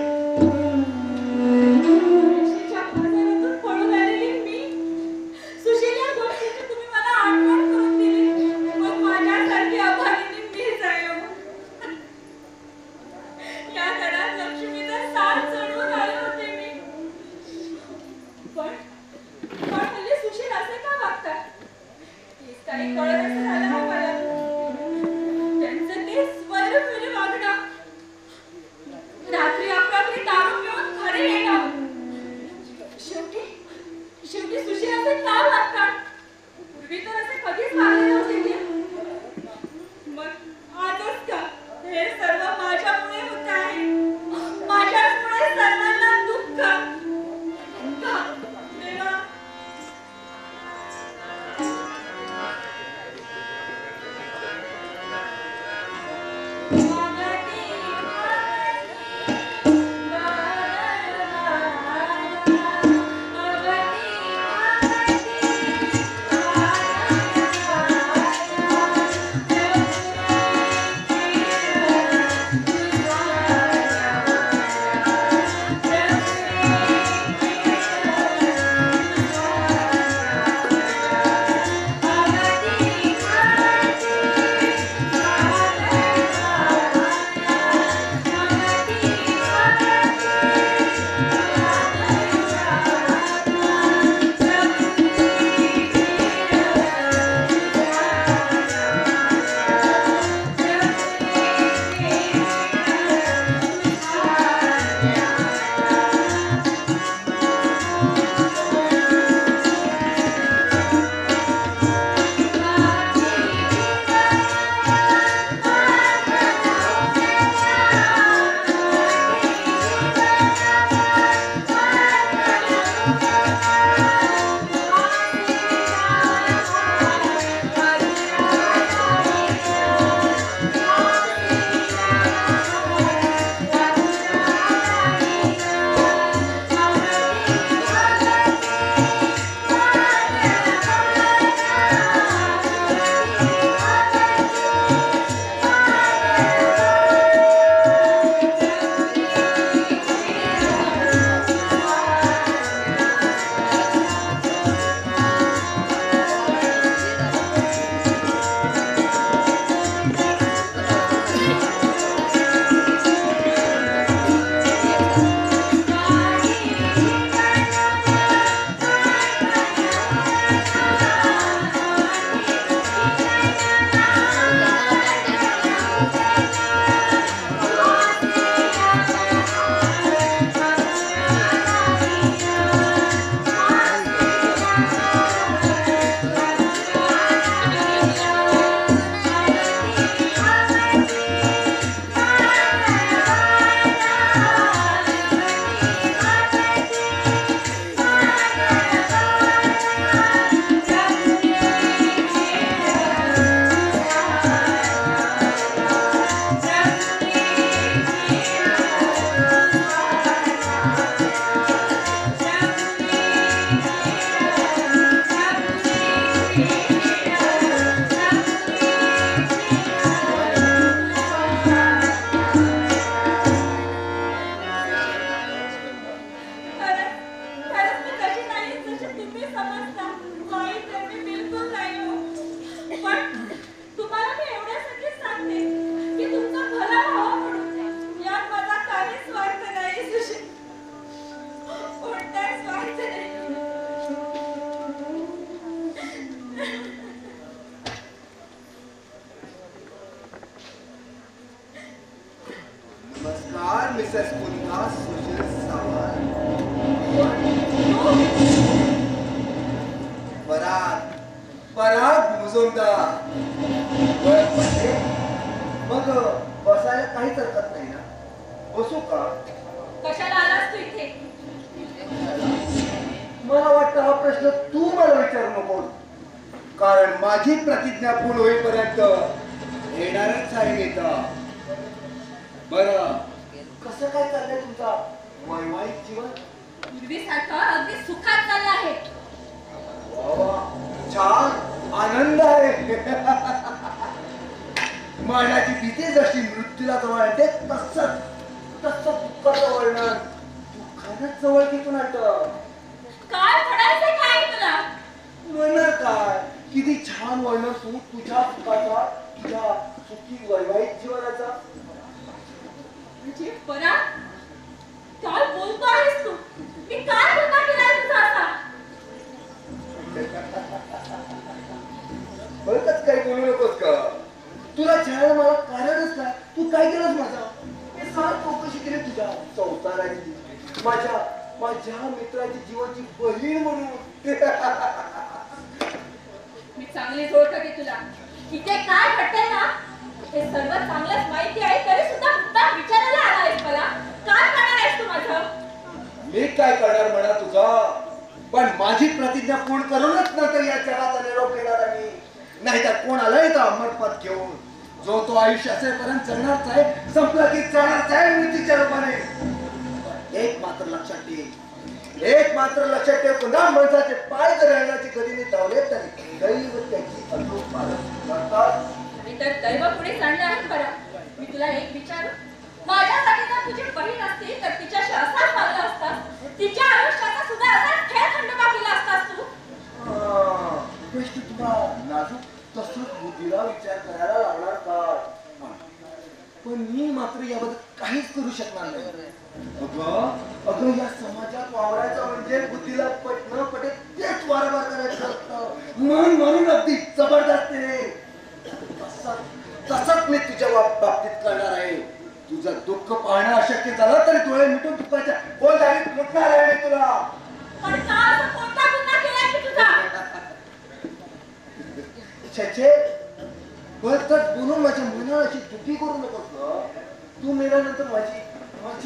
पैशाच्या बाजारातून पळून आलेली मी? सुशील, या गोष्टीची तुम्ही मला आठवण करून दिली. मग माझ्यासारखी अभागिनी मीच आहे हो. या घरात लक्ष्मीचा साथ चढवून आले होते मी. पण हल्ली सुशील असे का वागतात? हेच काही कळत असं झालं आहे मला. त्यांचं ते स्वैरफिरे वागणं, रात्री आपल्या जोमदा मग बसायला काहीच हरकत नाही ना? बसू का? कशाला आलास तू इथे? मला वाटतं हा प्रश्न तू मला विचारू नको, कारण माझी प्रतिज्ञा पूर्ण होईपर्यंत येणारच आहे नेता. बरं, कसं काय चाललंय तुमचा वैवाहिक जीवन? पूर्वीसारखं अगदी सुखात चाललं आहे. वा वा, छान, आनंद आहे. मरणाची भीती जशी मृत्यूला जवळ आणते तसंच दुःखाचं वर्णन दुःखानंच जवळ घेऊन आणतं. काय म्हणायचंय काय तुला? म्हणणार काय? किती छान वर्णन तू तुझ्या सुखाचा, तुझ्या सुखी वैवाहिक जीवनाचा. म्हणजे बरा काय बोलतो आहेस तू? मी काय गुन्हा केलाय तुझा असा? बरंच काही बोलू नकोस का? तुला छायला मला कारणच काय? तू काय केलंस माझा? मी सार चौकशी केली तुझ्या संसाराची, माझ्या मित्राची जीवाची बहीण म्हणून. मी चांगलीच ओळखते तुला. इथे काय घडतंय ना हे सर्व चांगलंच माहिती आहे, तरी सुद्धा मुद्दा विचारायला आला आहेस मला. काय करणार आहेस तू माझं? मी काय करणार म्हणा तुझा, पण माझी प्रतिज्ञा पूर्ण करूनच नंतर या जगाचा निरोप घेणार आहे. नाहीतर कोण आलाय तर अमरपद घेऊन, जो तो आयुष्य असेपर्यंत जगणारच आहे, संपला की जाणारच आहे मृत्यूच्या रूपाने. एक मात्र लक्षात ठेव, पुन्हा माणसाचे पाय जर राहण्याची गतीने धावले तरी दैव त्याची अचूक पालन करतात. मी तर दैव पुढे सांडले आहे बरं. मी तुला एक विचारू, माझ्यासाठी जर तुझी बहीण असती तर तिच्याशी असाच वागला असतास? तिच्या आयुष्याचा सुद्धा असाच खेळ खंडोबा केला असतास तू? प्रश्न तुला नाजूक, तसंच बुद्धीला विचार करायला लागणार का? पण मी मात्र याबद्दल काहीच करू शकणार नाही. अगं या समाजात वावरायचं म्हणजे बुद्धीला पटणं पटेल तेच वारंवार करायचं असतं. म्हणून अगदी जबरदस्तीने तसंच मी तुझ्या बाबतीत करणार आहे. तुझं दुःख पाहणं अशक्य झालं तरी डोळे मिटून दुःखाच्या कोण जागी लुटणार आहे मी तुला. पण का असा कोणता गुन्हा केलाय मी तुझा? छे बरंच बोलून माझ्या मनाला अशी दुःखी करू नकोस ना. तू मेल्यानंतर माझी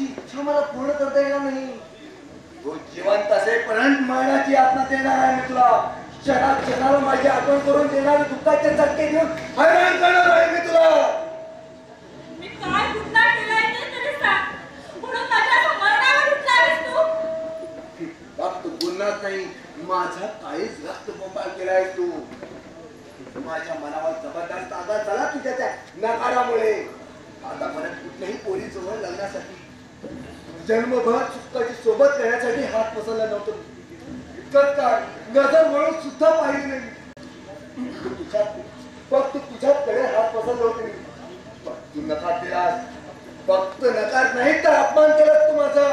इच्छा मला पूर्ण करता येणार नाही. तू जिवंत असेपर्यंत मरणाची आत्मा देणार आहे मी तुला. क्षणाला माझी आठवण करून देणारे दुःखाचे झटके देऊन हैराण करणार आहे मी तुला. मी काय गुन्हा केलाय ते तरी सांग. म्हणून माझ्या मरणावर उठलास तू? फक्त गुन्हाच नाही, माझा काहीच रक्त बोंबाळ केलाय तू. माझ्या मनावर जबरदस्त आघात झाला तुझ्या त्या नकारामुळे. आतापर्यंत कुठल्याही पोरीजवळ लग्नासाठी जन्मभर सुखाची सोबत करण्यासाठी हात पसरला नव्हतो. इतकंच काय, नजर म्हणून सुद्धा पाहिली नाही. फक्त तुझ्याकडे हात पसरले होते. तू नकार दिलास. फक्त नकार नाही तर अपमान केलास तू माझा.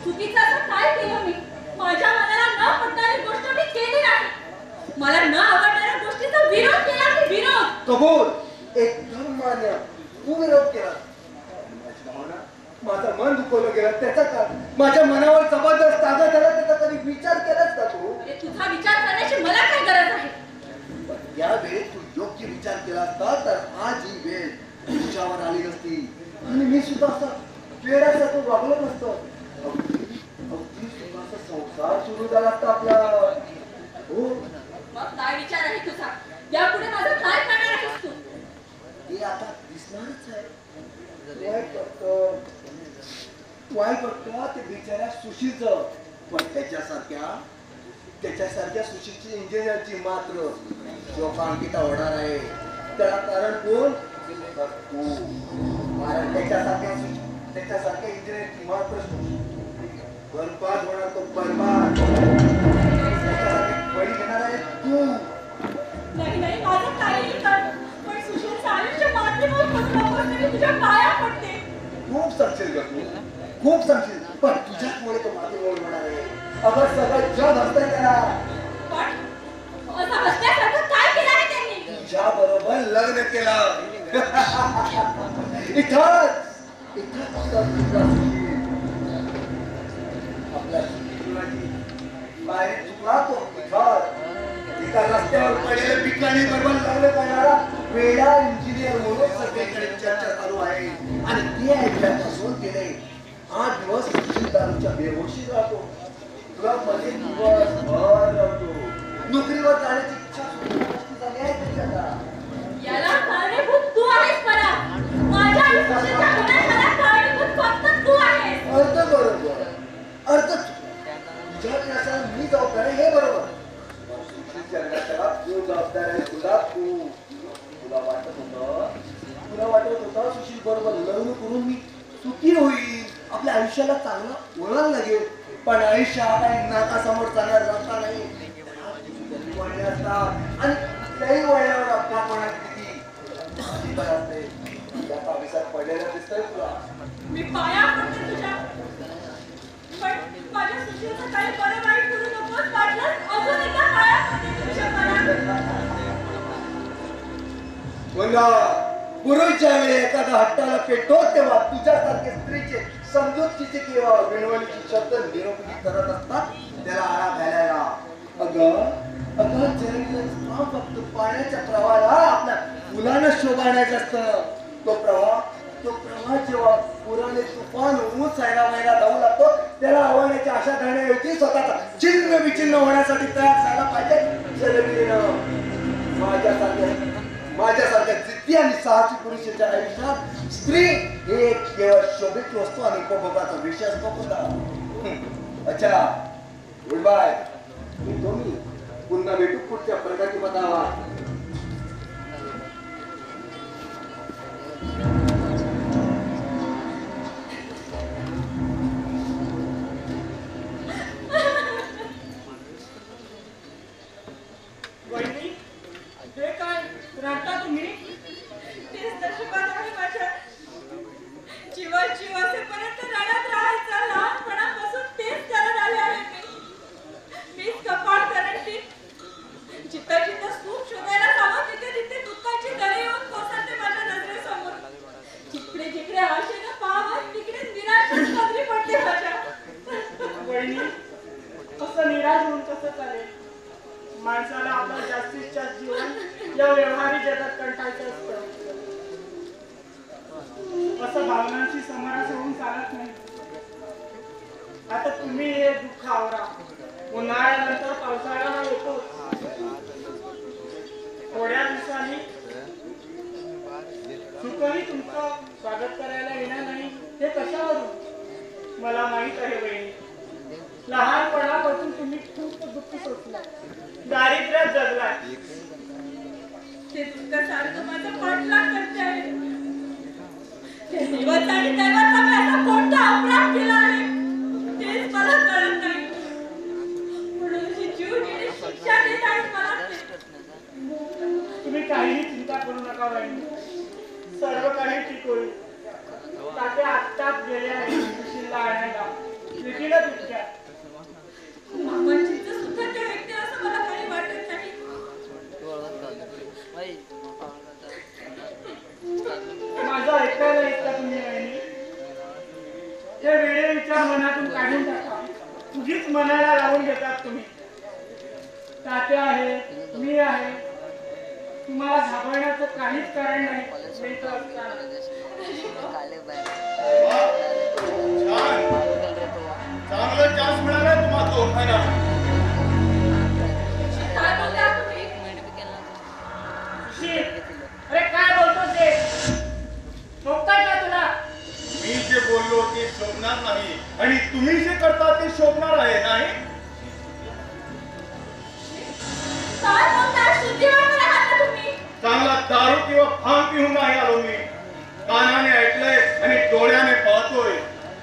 चुकीचं असं काय केलं मी? माझ्या मनाला न पटणारी गोष्ट मी केली नाही. मला न आवडणाऱ्या गोष्टीचा विरोध केला की विरोध? कबूल, एकदम मान्य. तू विरोध केला. माझी भावना, माझं मन दुखवलं गेलं त्याचा का? माझ्या मनावर जबरदस्त आघात झाला त्याचा कधी विचार केलास का तू? तुझा विचार करण्याची मला काय गरज आहे? यावेळी तू योग्य विचार केला असता तर आज ही वेळ तुझ्यावर आली नसती आणि मी सुद्धा असा वेळासारखं वागलो नसतो. अगदी सुखाचा संसार सुरू झाला असता आपला. हो, मग काय विचार आहे तुझा? यापुढे माझं काय करणार आहेस तू? हे आता दिसणारच आहे. वाईट वाटतं ते बिचाऱ्या सुशीचं, पण त्याच्यासारख्या सुशीची इंजिनियरची मात्र शोकांकिता होणार आहे. त्याला कारण कोण? तू. कारण त्याच्यासारख्या इंजिनियरची मात्र बरबाद होणार तो बरबाद. बळी घेणार आहे तू. नाही माझं काही कर, पण सुशीलचं आयुष्य मातीमोल करू नकोस तरी तुझ्या पाया पडते. खूप सांगशील का तू? खूप सांगशील, पण तुझ्यामुळे तो मातीमोल होणार आहे. अगं सगळं जग हसतंय त्याला. पण असं हसण्यासारखं काय केलं आहे त्यांनी? तुझ्या बरोबर लग्न केलं. इथंच आपल्या जीवनाची बाहेर चुकला तो. एका रस्त्यावर पडलेलं ठिकाणी बरोबर लागले पाहिजे वेडा इंजिनियर म्हणून सगळीकडे चर्चा चालू आहे आणि ते ऐकल्यापासून गेले 8 दिवस दारूच्या बेहोशी राहतो क्लब मध्ये दिवसभर राहतो नोकरीवर जाण्याची इच्छा झाली आहे त्याच्याला याला कारणीभूत तू आहेस परा माझ्या आयुष्याच्या विनाशाला कारणीभूत फक्त तू आहेस अर्थ बरोबर अर्थ तुझ्या विनाशाला मी जबाबदार आहे हे बरोबर जो जबाबदार आहे तुला तुला वाटत होतं सुशील बरोबर लग्न करून मी सुखी होईल आपल्या आयुष्याला चांगलं वळण लागेल पण आयुष्य हा काही नाकासमोर चालणार रस्ता नाही वळणे असतात आणि कुठल्याही वळणावर अपघात किती असते त्याचा अभिषाक पडलेला दिसतोय तुला मी पाया पडते तुझ्या पण माझ्या सुशीलचं काही बरं वाईट करू नकोस वाटलं अजून एकदा पाया पडते तुझ्या पुरुष ज्यावेळी एखादा हट्टाला पेटतो तेव्हा तुझ्यासारखे स्त्रीचे समजूतकीचे किंवा विनवणीचे शब्द निरोपी करत असतात त्याला आळा घालायला अगं जरा फक्त पाण्याच्या प्रवाहाला आपल्या मुलांना शोभायचं असतं तो प्रवाह जेव्हा पुराने तुफान ऊसायला महिना धावू लागतो त्याला आवडण्याची आशा धरण्याऐवजी स्वतःचा चिन्ह विचिन्न होण्यासाठी तयार झाला पाहिजे जलबिरीनं माझ्यासारख्या जिद्दी आणि साहसी पुरुषाच्या आयुष्यात स्त्री हे केवळ शोभित वस्तू आणि उपभोगाचा विषय असतो होता अच्छा गुड बाय मी पुन्हा भेटू पुढच्या प्रगतीपथावर हे काय रडता तुम्ही तेच नशिबात आहे माझ्या जीव असेपर्यंत रडत राहायचं लहानपणापासून तेच करत आले आहे मीच कपाळ करंटी जिथं सुख शोधायला जावं तिथे दुःखाची दरे येऊन कोसळते माझ्या नजरेसमोर जिकडे आशेनं पाहावं तिकडे निराशाच नजरी पडते माझ्या वहिनी कसं निराश होऊन कसं चालेल माणसाला आपलं जास्तीत जास्त जीवन या व्यवहारिक जगात कंटाळचं असतं असं भावनांची समरस होऊन चालत नाही आता तुम्ही हे दुःख आवरा उन्हाळ्यानंतर पावसाळा हा येतो थोड्या दिवसांनी सुखही तुमचं स्वागत करायला येणार नाही हे कशावरून मला माहित आहे बहिणी लहानपणापासून तुम्ही खूप दुःखी सोचला दारिद्र्यात जगलाय ते दुःख सारखं माझं पाठलाग करते आहे ते दिवस आणि तेव्हाचा मी असा कोणता अपराध केला आहे तेच मला कळत नाही म्हणून ही जीव गेली शिक्षा देत आहे मला तुम्ही काहीही चिंता करू नका बहिणी सर्व काही ठीक होईल तात्या आत्ताच गेले आहे सुशीलला आणायला विकीला दुःख्या मामांचीच सुद्धा ते व्यक्ती असं मला काही वाटत नाही माझं ऐकायला येतं तुम्ही बहिणी हे वेळे विचार मनातून काढून टाका उगीच मनाला लावून घेतात तुम्ही तात्या आहे मी आहे तुम्हाला घाबरण्याचं काहीच कारण नाही मी तर असताना चांगलं चान्स मिळाला तुम्हाला दोघांना काय बोलता तुम्ही अरे काय बोलतो ते शोभताय का तुला मी जे बोललो ते शोभणार नाही आणि तुम्ही जे करता ते शोभणार आहे नाही काय बोलता शुद्धीवर राहता तुम्ही चांगला दारू किंवा भांग पिऊन नाही आलो मी कानाने ऐकलंय आणि डोळ्याने पाहतोय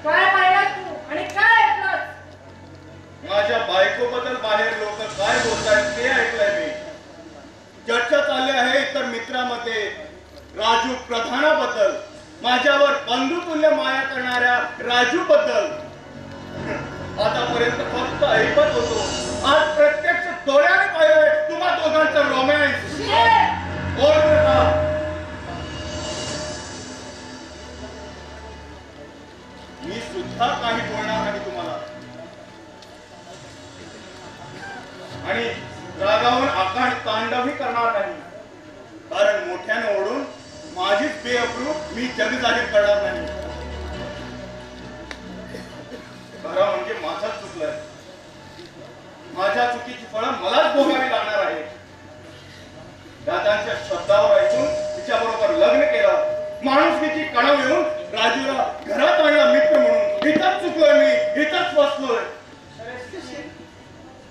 काय पाहिलास तू आणि काय ऐकलंस माझ्या बायकोबद्दल बाहेर लोक काय बोलतायत ते ऐकलंय मी चर्चा चालली आहे इतर मित्रामध्ये राजू प्रधानाबद्दल माझ्यावर बंधुतुल्य माया करणाऱ्या राजू बद्दल आतापर्यंत फक्त ऐकत होतो आज प्रत्यक्ष डोळ्याने पाहिलंय तुम्हा दोघांचं रोमॅन्स बोल नका मी सुद्धा काही बोलणार नाही तुम्हाला आणि रागावून आकांड तांडवही करणार नाही. कारण मोठ्यानं ओढून माझीच बेअब्रू मी जग जाहीर करणार नाही. खरं म्हणजे माझाच चुकलंय. माझ्या चुकीची फळं मलाच भोगावी लागणार आहे. दादांच्या शब्दावर ऐकून तिच्याबरोबर लग्न केलं. माणुसकीची कणव येऊन राजूला घरात आणला मित्र म्हणून. इथंच चुकलोय मी, इथंच फसलोय. अरे सुशील,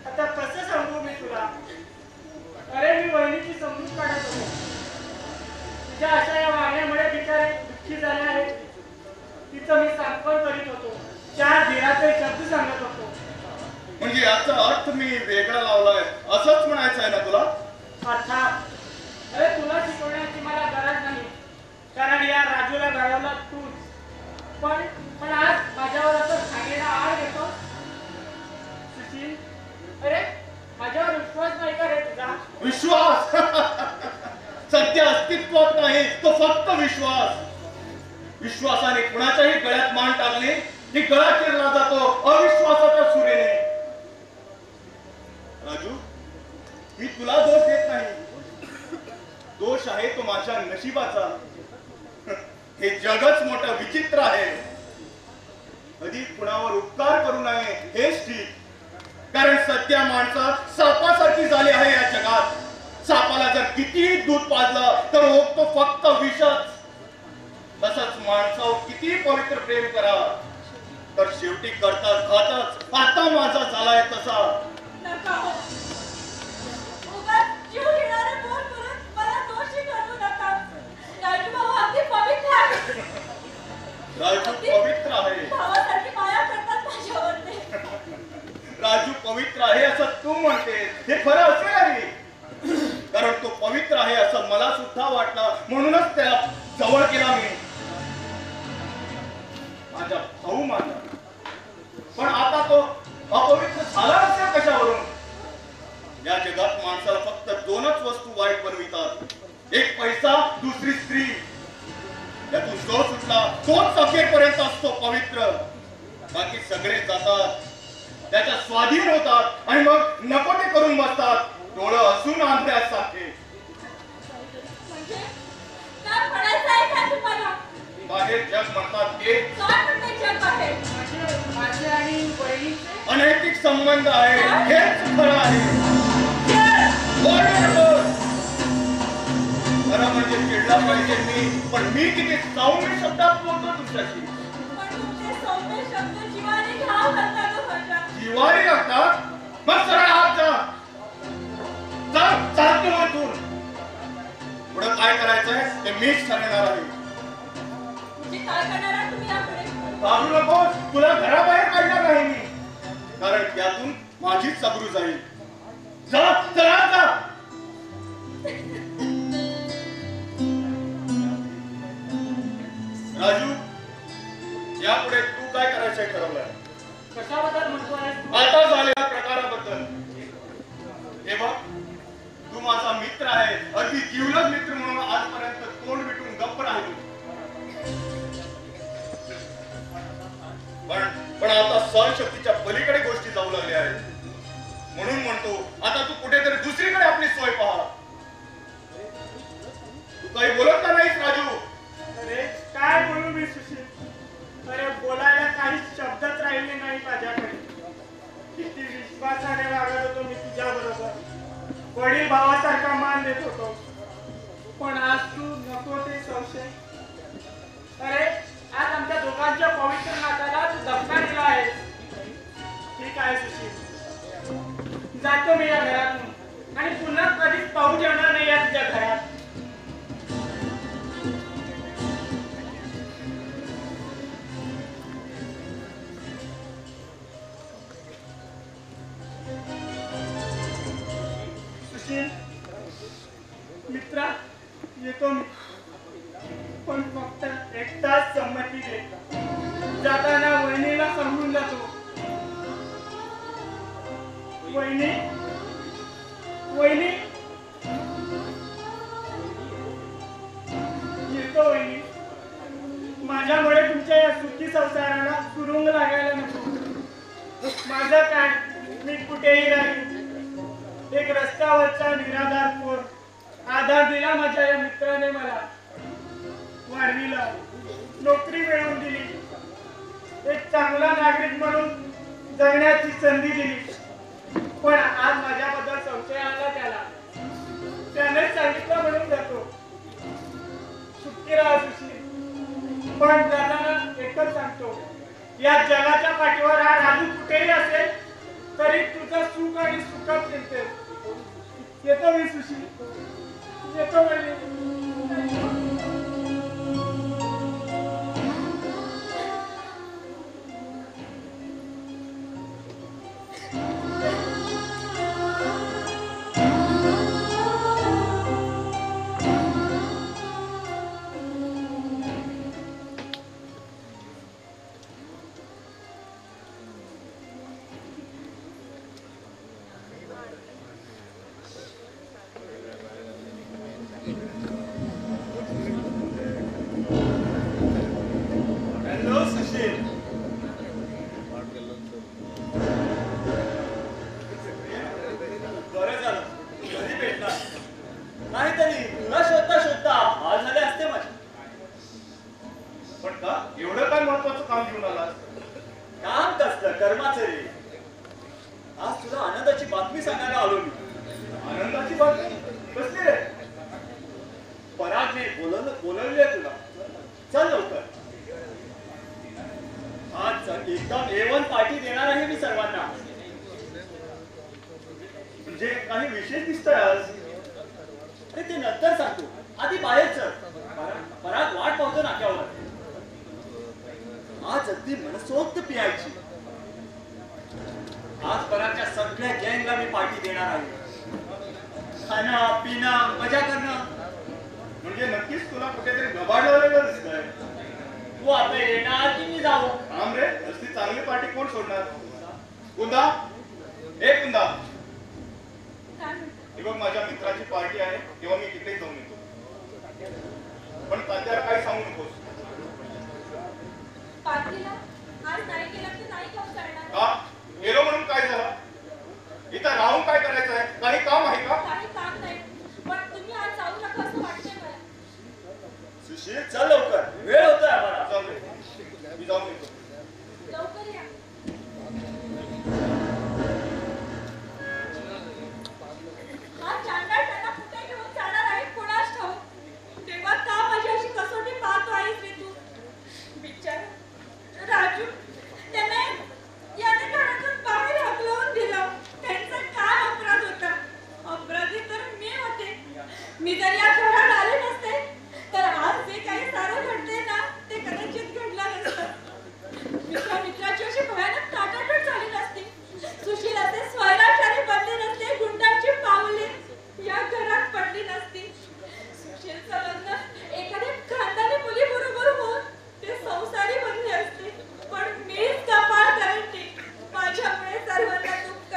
आता कसं सांगू मी तुला? अरे मी वहिनीची समजूत काढत होतो. तुझ्या अशा या वागण्यामुळे बिचारे दुःखी झाले आहे. तिचं मी सांत्वन करीत होतो. 4 धीराचे शब्द सांगत होतो. म्हणजे याचा अर्थ मी वेगळा लावलाय असंच म्हणायचं आहे ना तुला? अर्थात. अरे तुला शिकवण्याची मला गरज नाही, कारण या राजूला घडवला तूच. पण आज माझ्यावर असं सांगेला आळ घेतो. सुशील, अरे माझ्यावर विश्वास नाही का रे तुझा? विश्वास सध्या अस्तित्वात नाही, तो फक्त विश्वास. विश्वासाने कुणाच्याही गळ्यात मान टाकली की गळा चिरला जातो अविश्वासाच्या सुरेने. राजू, मी तुला दोष देत नाही. दोष आहे तो माझ्या नशिबाचा. हे जगच मोठं विचित्र आहे. कधी कुणावर उपकार करू नये हेच ठीक. कारण सध्या माणसं सापासारखी झाली आहे या जगात. सापाला जर कितीही दूध पाजलं तर तो फक्त विषच. तसंच माणसावर किती पवित्र प्रेम करा तर शेवटी करतात घातच. आता माझा झालाय तसा. नका हो. उगाच जीव घेणारे बोल बोलून मला दोषी ठरवू नका. राजू भाऊ अगदी पवित्र आहे. राजू पवित्र आहे. भावासारखी माया करतात माझ्यावर ते. राजू पवित्र आहे असं तू म्हणते, हे खरं असेल नाही. कारण तो पवित्र आहे असं मला सुद्धा वाटलं, म्हणूनच त्याला जवळ केला मी. माझा भाऊ माझा. पण आता तो अपवित्र झाला नसेल कशावरून? या जगात माणसाला फक्त 2च वस्तू वाईट बनवितात. एक पैसा, दुसरी स्त्री. यातून जो सुटला तोच अखेरपर्यंत असतो पवित्र. बाकी सगळे जातात, त्याच्या स्वाधीन होतात आणि मग नको ते करून बसतात. डोळं असून आंधळ्यासारखे. म्हणजे काय म्हणायचं आहे का तुम्हाला? बाहेर जग म्हणतात ते काय म्हणते जग बाहेर? माझे आणि बहिणीचे अनैतिक संबंध आहे. हेच खरं आहे. खरं म्हणजे चिडला पाहिजे मी, पण मी किती सौम्य शब्दात बोलतो तुमच्याशी. पण तुमचे सौम्य शब्द जीवाने घाव घालतात हो माझ्या. जिवारी लागतात. मग सरळ हात जा. चालतो इथून. पुढे काय करायचंय ते मीच ठरवणार आहे. म्हणजे काय करणार आहात तुम्ही यापुढे? घाबरू नकोस. तुला घराबाहेर काढणार नाही मी. कारण त्यातून माझीच सबरू जाईल. जा चला जा. राजू, यापुढे तू काय करायचंय ठरवलंय? कशाबद्दल म्हणतोय? आता झालेल्या प्रकाराबद्दल. हे बघ, तू माझा मित्र आहे. अगदी जीवलग मित्र म्हणून आजपर्यंत तोंड मिटून गप्प राहिलो. पण आता सहनशक्तीच्या पलीकडे गोष्टी जाऊ लागल्या आहेत. म्हणून म्हणतो आता तू कुठेतरी दुसरीकडे आपली सोय पहा. तू काही बोलत का नाहीस राजू? अरे काय बोलू मी सुशील? अरे बोलायला काही शब्दच राहिले नाही माझ्याकडे. किती विश्वासाने वागत होतो मी तुझ्या बरोबर. वडील भावासारखा मान देत होतो. पण आज तू नको ते संशय. अरे आज आमच्या दोघांच्या पवित्र नात्याला तू धक्का दिला आहेस. ठीक आहे सुशील, जातो मी या घरातून आणि पुन्हा कधीच पाहू जेवणार नाही या तुझ्या घरात. सुशील मित्रा, येतो मी. पण फक्त एकटाच संमती दे. जाताना वहिनीला सांगून जातो. वहिनी, वहिनी, येतो वहिनी. माझ्यामुळे तुमच्या या सुखी संसाराला सुरुंग लागायला नको. माझं काय, मी कुठेही राहीन. एक रस्त्यावरचा निराधार पोर आधार दिला माझ्या या मित्राने मला वाढविला नोकरी मिळवून दिली एक चांगला नागरिक म्हणून जगण्याची संधी दिली पण आज माझ्याबद्दल संशय आला त्याने सांगितलं म्हणून जातो सुट्टी राहा सुशील पण जाताना एकच सांगतो या जगाच्या पाठीवर हा राजू कुठेही असेल तरी तुझं सुख आणि सुखात चिंतेल येतो मी सुशील येतो हॅलो सुशील बरं झालं घरी भेटला नाहीतरी तुला शोधता शोधता हाल झाले असते माझे पण का एवढं काय महत्वाचं काम घेऊन आलास काम कसलं कर्माचं रे आज तुला आनंदाची बातमी सांगायला आलो मी आनंदाची बातमी कसली रे परागने बोलवले तुला चल लवकर आज एकदम A1 पार्टी देणार आहे मी सर्वांना म्हणजे काही विशेष दिसतंय आज अरे ते नंतर सांगतो आधी बाहेर चल पराग वाट पाहतो नाक्यावर आज अगदी मनसोक्त पियायची आज परागच्या सगळ्या गँगला मी पार्टी देणार आहे खाणं पिणं मजा करणं म्हणजे नक्कीच तुला कुठेतरी गबाड लावलेलं दिसतंय तू आता येणार की मी जाऊ थांब रे असली चांगली पार्टी कोण सोडणार कुंदा एक कुंदा काय म्हणतो? हे बघ माझ्या मित्राची पार्टी आहे तेव्हा मी तिथे जाऊन येतो पण तात्याला काही सांगू नकोस पार्टीला आज नाही गेला तर नाही खाऊ करणार का गेलो म्हणून काय झालं इथं राहून काय करायचं आहे काही काम आहे का काही काम नाही पण तुम्ही आज जाऊ नका असं वाटतंय मला सुशील चल लवकर वेळ होतोय आम्हाला जाऊ रे मी जाऊन येतो लवकर या हा चांगला त्यांना कुठे घेऊन जाणार आहे कोणास ठाऊक तेव्हा का माझी अशी कसोटी पाहतो आहेस रे तू बिचारा राजू त्याने याने घरातून बाहेर हकलवून दिलं त्यांचा काय अपराध होता अपराधी तर मी होते मी जर या घरात आले नसते तर आज जे काही सारं घडते ना ते कदाचित घडलं नसतं मित्राची अशी भयानक ताटाटूट झाली नसती सुशील असे स्वैराचारी बनले नसते गुंडांची पावले या घरात पडली नसती सुशीलचं लग्न एखाद्या खानदानी मुलीबरोबर होऊन ते संसारी बनले असते पण मीच कपाळ करते माझ्यामुळे सर्वांना दुःख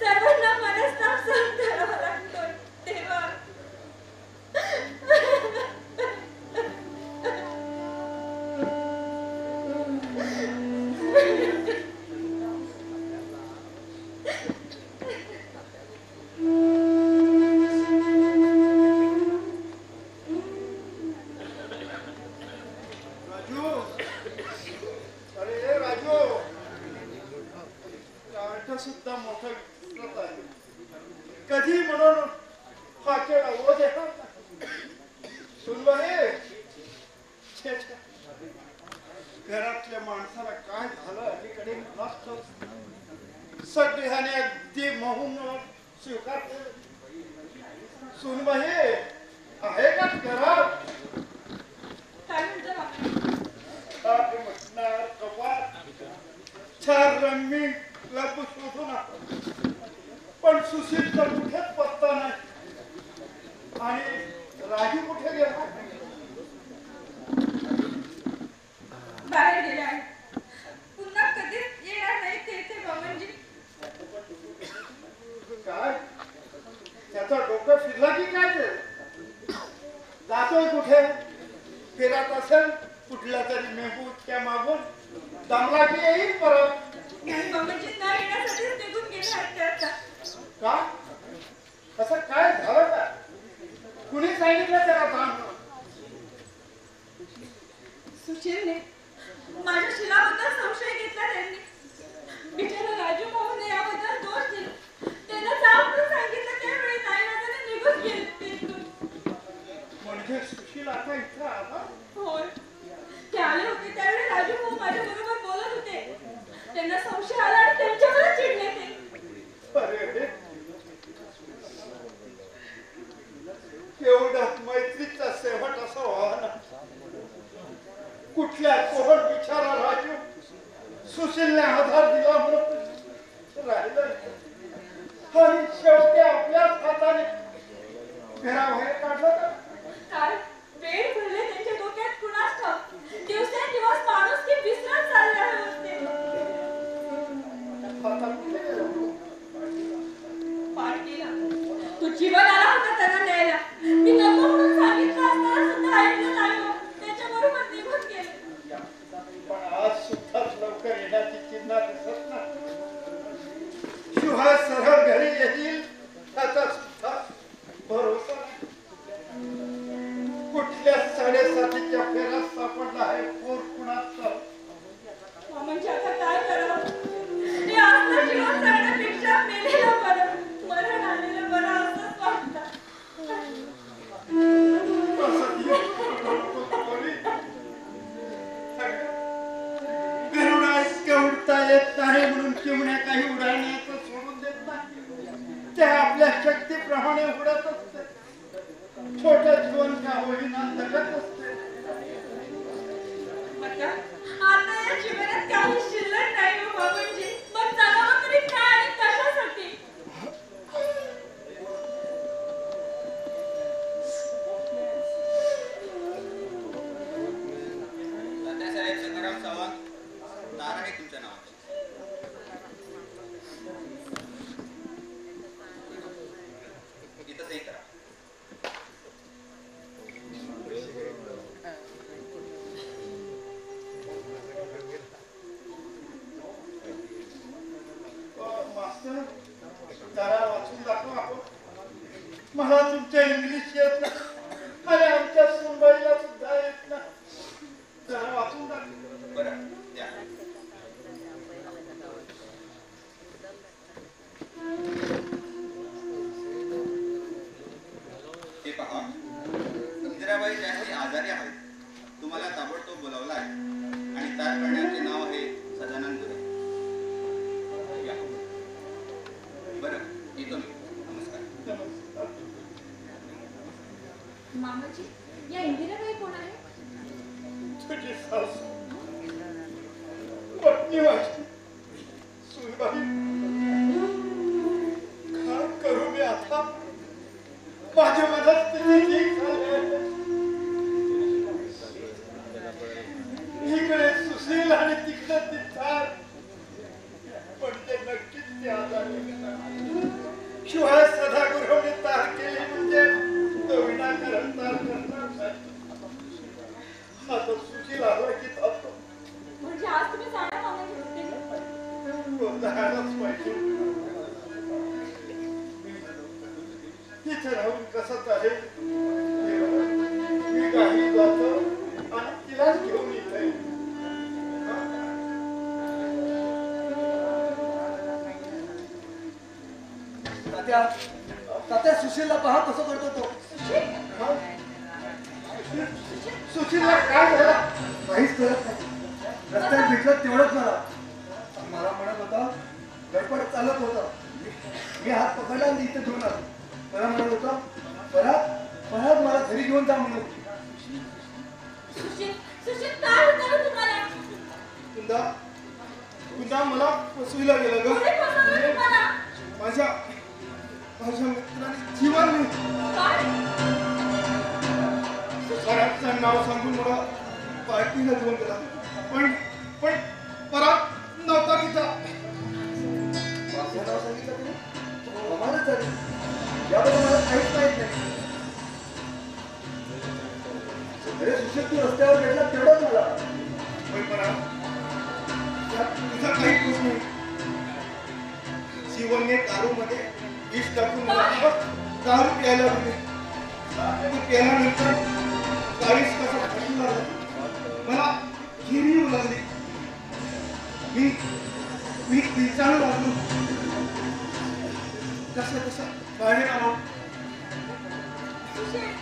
सर्वांना मनस्ताप सहन करावा लागतोय तेव्हा राजू अरे राजू गाठ सुद्धा मोठं दिसत आहे कधी म्हणून फाकेला ओझ आहे सुनबाई छे छे घरातल्या माणसाला काय झालं अलीकडे मलाच सगळ्याने अगदी मोहून स्वीकारते सुनबाई आहे का घरात काय म्हणतो बाबा म्हटणार कपाट चार रंगमी लपू शोधू नका पण सुशीलचा कुठेच पत्ता नाही आणि राजू कुठे गेला बाहेर गेले आहे पुन्हा कधीच येणार नाही ते बाबांजी काय त्याचा डोकं फिरला की काय ते जातोय कुठे फिरत असेल कुठल्या तरी मेहूच्या मागून दमला की येईल परत नाही बाबांजी न येण्यासाठीच निघून गेले आहेत ते आता का चिमण्या काही उडाण्याचं सोडून देत नाही. त्या आपल्या शक्तीप्रमाणे उडत असते. छोटं जीवन का होईना जगत असते. आता या जीवनात काही शिल्लक नाही हो बाबांजी. मग जगावं तरी काय आणि कशासाठी? तात्यासाहेब संग्राम सावंत, दार आहे तुमच्या नावाची. इथं सही करा. मास्तर जरा वाचून दाखवा. मला तुमच्या इंग्लिश येत नाही आणि आमच्या सुनबाईला सुद्धा येत नाही. जरा वाचून दाखवा. बरं द्या. हे पहा, इंदिराबाई जास्ती आजारी आहेत. तुम्हाला ताबडतोब बोलावलं आहे आणि तार करण्याचे नाव आहे सदानंद गुरव. या. बरं येतो मी. नमस्कार. मामाजी, या इंदिराबाई कोण आहे? तुझी सासू पत्नी माझी सुनबाई. काय करू मी आता? माझ्या मनात किती ठीक झाले. इकडे सुशील आणि तिकडे तिथार. पण ते नक्कीच ते आजारी. शिवाय सदागुरूने तार केली म्हणजे तो विनाकारण तार करणार नाही. आता सुशील आला की जातो. म्हणजे आज तुम्ही जाणार मामाजी होते? जायलाच पाहिजे. तिथे राहून कसं चालेल? मी काही जातो आणि तिलाच घेऊन येते. तात्या सुशीलला पहा कसं करतो तो. सुशीलला काय झालं? काहीच करत नाही. रस्त्यात भेटलं तेवढंच मला म्हणत होता गडबड चालत होता. मी हात पकडला आणि इथे घेऊन आलो. मला म्हणत होता परत मला घरी घेऊन जा म्हणून. सुशील, सुशील काय होतं तुम्हाला? कुंदा मला फसविला गेलं ग. कोणी फसवलं तुम्हाला? माझ्या मित्राने जीवन काय? घराचं नाव सांगून मला पार्टीला घेऊन गेला. पण परत नव्हता तिथं. माझं नाव सांगितलं तुम्ही? कमालच झाली. याबद्दल मला काहीच माहित नाही. अरे सुशील, तू रस्त्यावर भेटला तेवढंच मला. तुझा काही दोष नाही. जीवनने दारूमध्ये विष टाकून दारू प्यायला दिले. प्यायल्यानंतर गाडीच कसा फटू लागला. मला हिरी येऊ लागली. मी पिचाळू लागलो. कसं बाहेर आलो.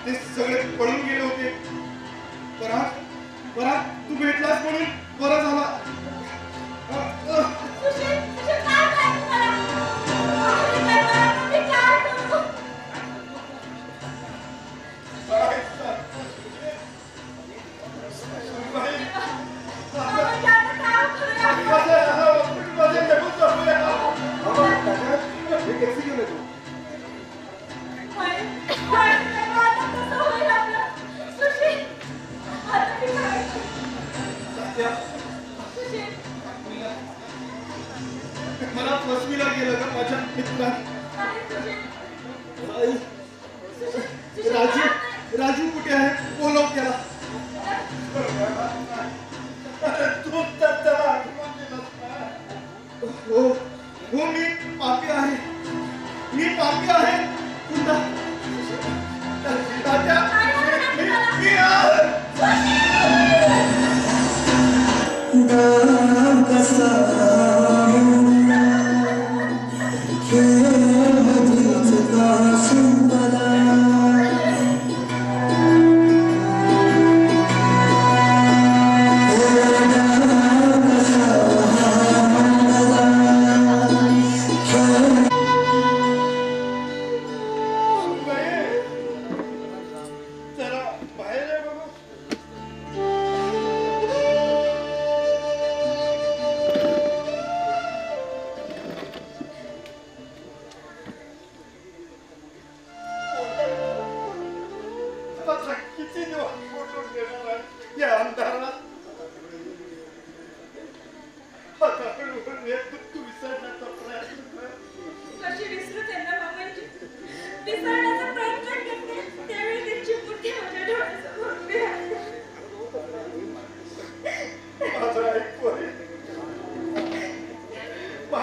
ते सगळे पळून गेले होते. परत तू भेटलास म्हणून बरं झाला. सुशील, सुशील काय काय तुम्हाला? मी काय करू? मामाजी, आता काय करूया? टॅक्सी घेऊन येतो. आता कसं होईल आपलं? सुशील, आता मी काय करू? सुशील, मला फसविला गेलं का माझ्या मित्राने. नाही सुशील. सुशील, राजू कुठे आहे? बोलव त्याला. तू तर त्याला हो मी पापी आहे. कुंदा तात्या, मी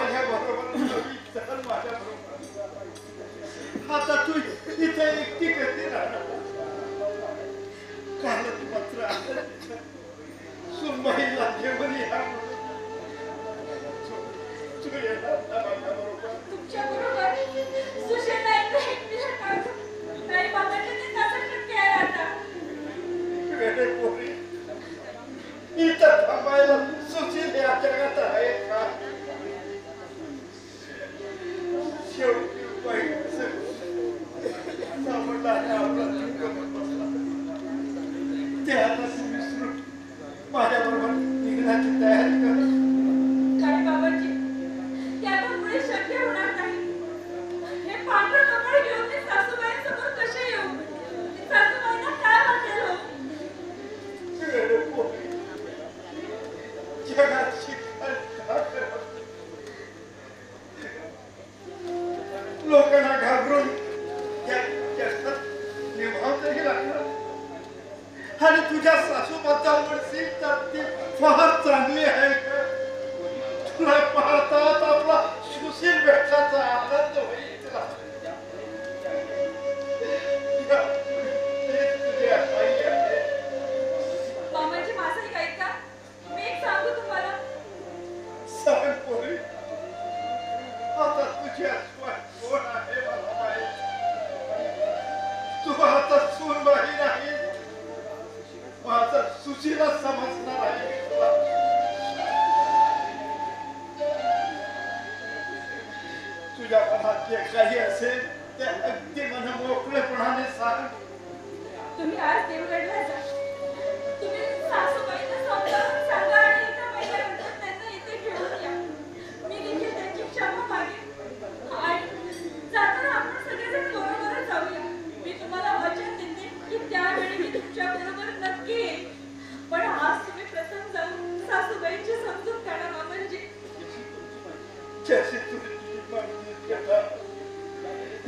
माझ्या बरोबर माझ्या बरोबर आता तू इथे एकटी कधी राहणार कालच मात्र सुनबाईला घेऊन या तू येणार ना माझ्या बरोबर तुमच्या बरोबर सुशील नाईक एकटीला टाकून नाही बाबांचे ते कसं शक्य आहे आता वेडे पोरी इथं थांबायला सुशील या जगात आहे का शेवटी बाईचं सावडला आपला ते आता विसरून माझ्या बरोबर निघण्याची तयारी कर काय बाबाजी ते आता पुढे शक्य होणार नाही हे पांढरं कपड घेऊन ते सासूबाईंसमोर कसे येऊ ते सासूबाईंना काय वाटेल हो वेडे पोरी जगात शिकायला का करत लोकांना घाबरून या कष्टात निभावतही लागलं आणि तुझ्या सासूबद्दल म्हणशील तर ती फार चांगली आहे का तुला पाहतात आपला सुशील भेटण्याचा आनंद होईल तुला तुझी आई आहे मामाजी माझं एक ऐका मी एक सांगू तुम्हाला सांग पोरी आता तुझी आठवण कोण आहे मला माहित तू आता सूनबाई नाही माझा सुशीला समजणार आहे तुझ्या मनात जे काही असेल ते अगदी मन मोकळेपणाने सांग तुम्ही आज देवगडला जा तुम्ही सासूबाईंना समजावून सांगा आणि एका महिन्यानंतर त्यांना इथे घेऊन या मी देखील त्यांची क्षमा मागेन आणि जाताना आपण सगळेजण बरोबरच जाऊया मी तुम्हाला वचन देते की त्यावेळी मी तुमच्या बरोबर नक्की येईन पण आज तुम्ही प्रथम जाऊन सासूबाईंची समजूत काढा मामांजी जशी तुझी मागणी केला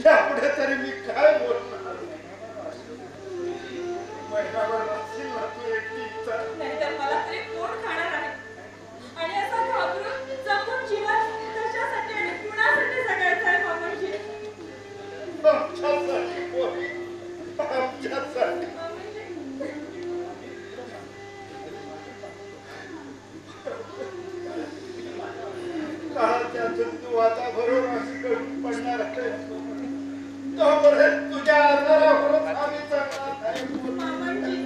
यापुढे तरी मी काय बोलणार महिनाभर नसतील ना तू एकटीचा नाहीतर मला तरी कोण खाणार आहे आणि असं घाबरून जपून जीवन कशासाठी आणि कुणासाठी जगायचं आहे मामांजी आमच्यासाठी पोरी आमच्यासाठी काळाच्या जंतू आता भरून अशी करून पडणार आहे तोपर्यंत तुझ्या आजारावरच आम्ही जगणार नाही मामांजी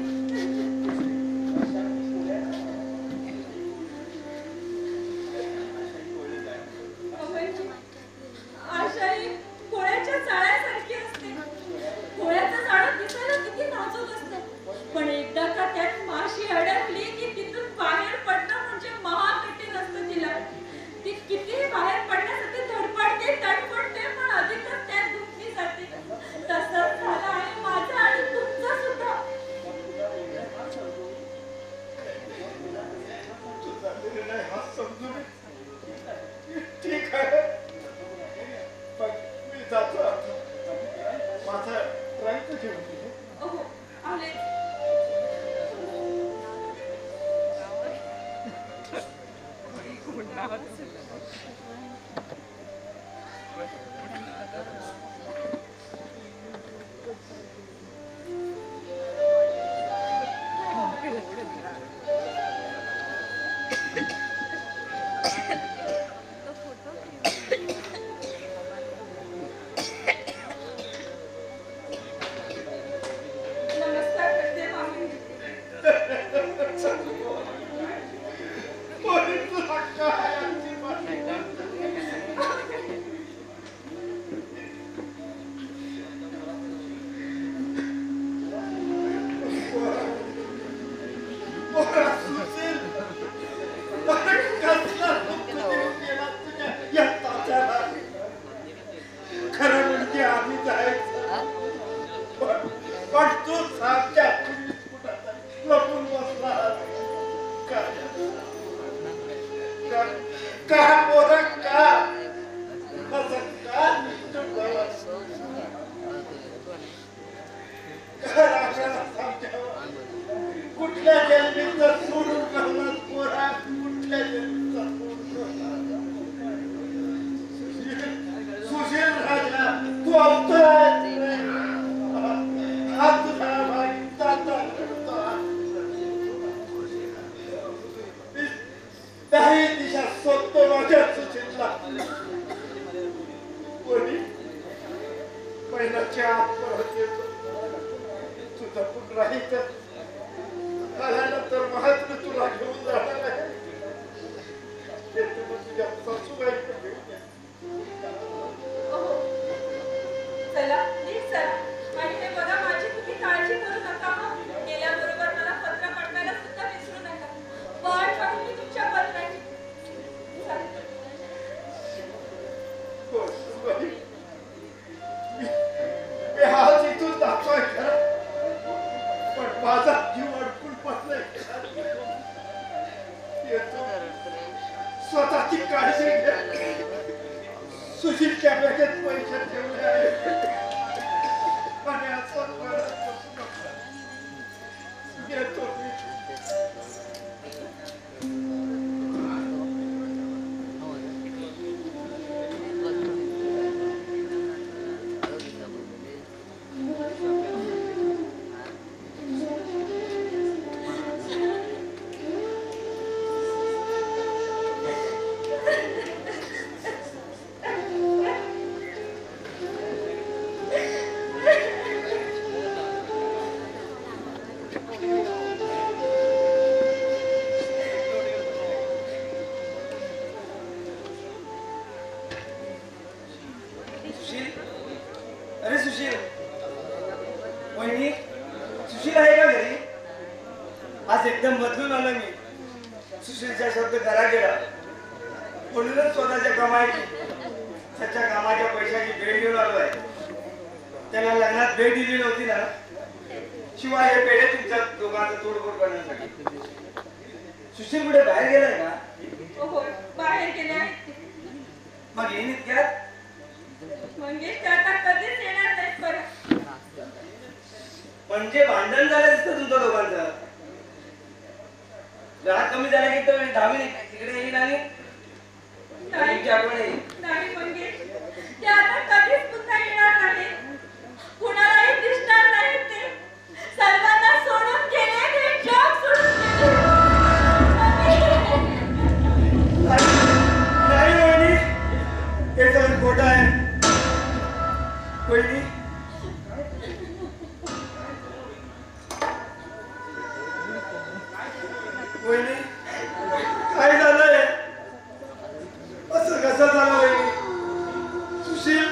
मामांजी आशा ही कोळ्याच्या जाळ्यासारखी असते कोळ्याचं जाळं दिसायला किती नाजूक असतं पण एकदा का त्यात माशी अडकली की तिथून बाहेर पडणं म्हणजे महाकठीण असतं तिला ती कितीही बाहेर पडण्यासाठी धडपडते तडफडते पण अधिकच त्यात गुंतली जाते तसंच झालं आहे माझं आणि तुमचं सुद्धा काही दिशा स्वतः माझ्या सुचितला कोणी महिन्याच्या आत परत येतो तुझं पण राहील आल्यानंतर महात्मा तुला घेऊन जाणार आहे ते तुला तुझ्या सासूबाईकडे घेऊन ये. चला नीट चला आणि हे बघा माझी तुम्ही काळजी करू नका हं. गेल्याबरोबर मला पत्र पाठवायला सुद्धा विसरू नका. वाट पाहून मी तुमच्या पत्राची. चला. हो, सुनबाई. मी आज इथून दाखवाय खरा पण माझा जीव अडकून पडलाय येतो स्वतःची काळजी घ्या. सुशीलच्या बॅगेत पैसे ठेवले आहे आणि असं करत बसू नका. येतो मी. सुशील, अरे सुशील, वहिनी सुशील आहे का घरी? आज एकदम बदलून आलो मी. सुशीलचा शब्द घरा गेला म्हणूनच स्वतःच्या कमाईची त्याच्या कामाच्या पैशाची भेट घेऊन आलो आहे. त्याला लग्नात भेट दिली नव्हती ना, शिवाय हे पेढे तुमच्या दोघांचं तोडफोड करण्यासाठी. सुशील कुठे बाहेर गेलाय का? हो बाहेर गेले आहेत ते. मग येईन इतक्यात? मंगेश ते आता कधीच येणार नाहीत परत. म्हणजे भांडण झालं दिसतं तुमच्या दोघांचं. राग कमी झाला की तर धावी तिकडे येईल आणि नाही आठवण येईल. नाही मंगेश ते आता कधीच पुन्हा येणार नाही. कुणालाही दिसणार नाही ते. सर्वांना सोडून गेले ते जग सोडून गेले. नाही वहिनी, हे सगळं खोटं आहे. वहिनी वहिनी काय झालंय? असं कसं झालं वहिनी? सुशील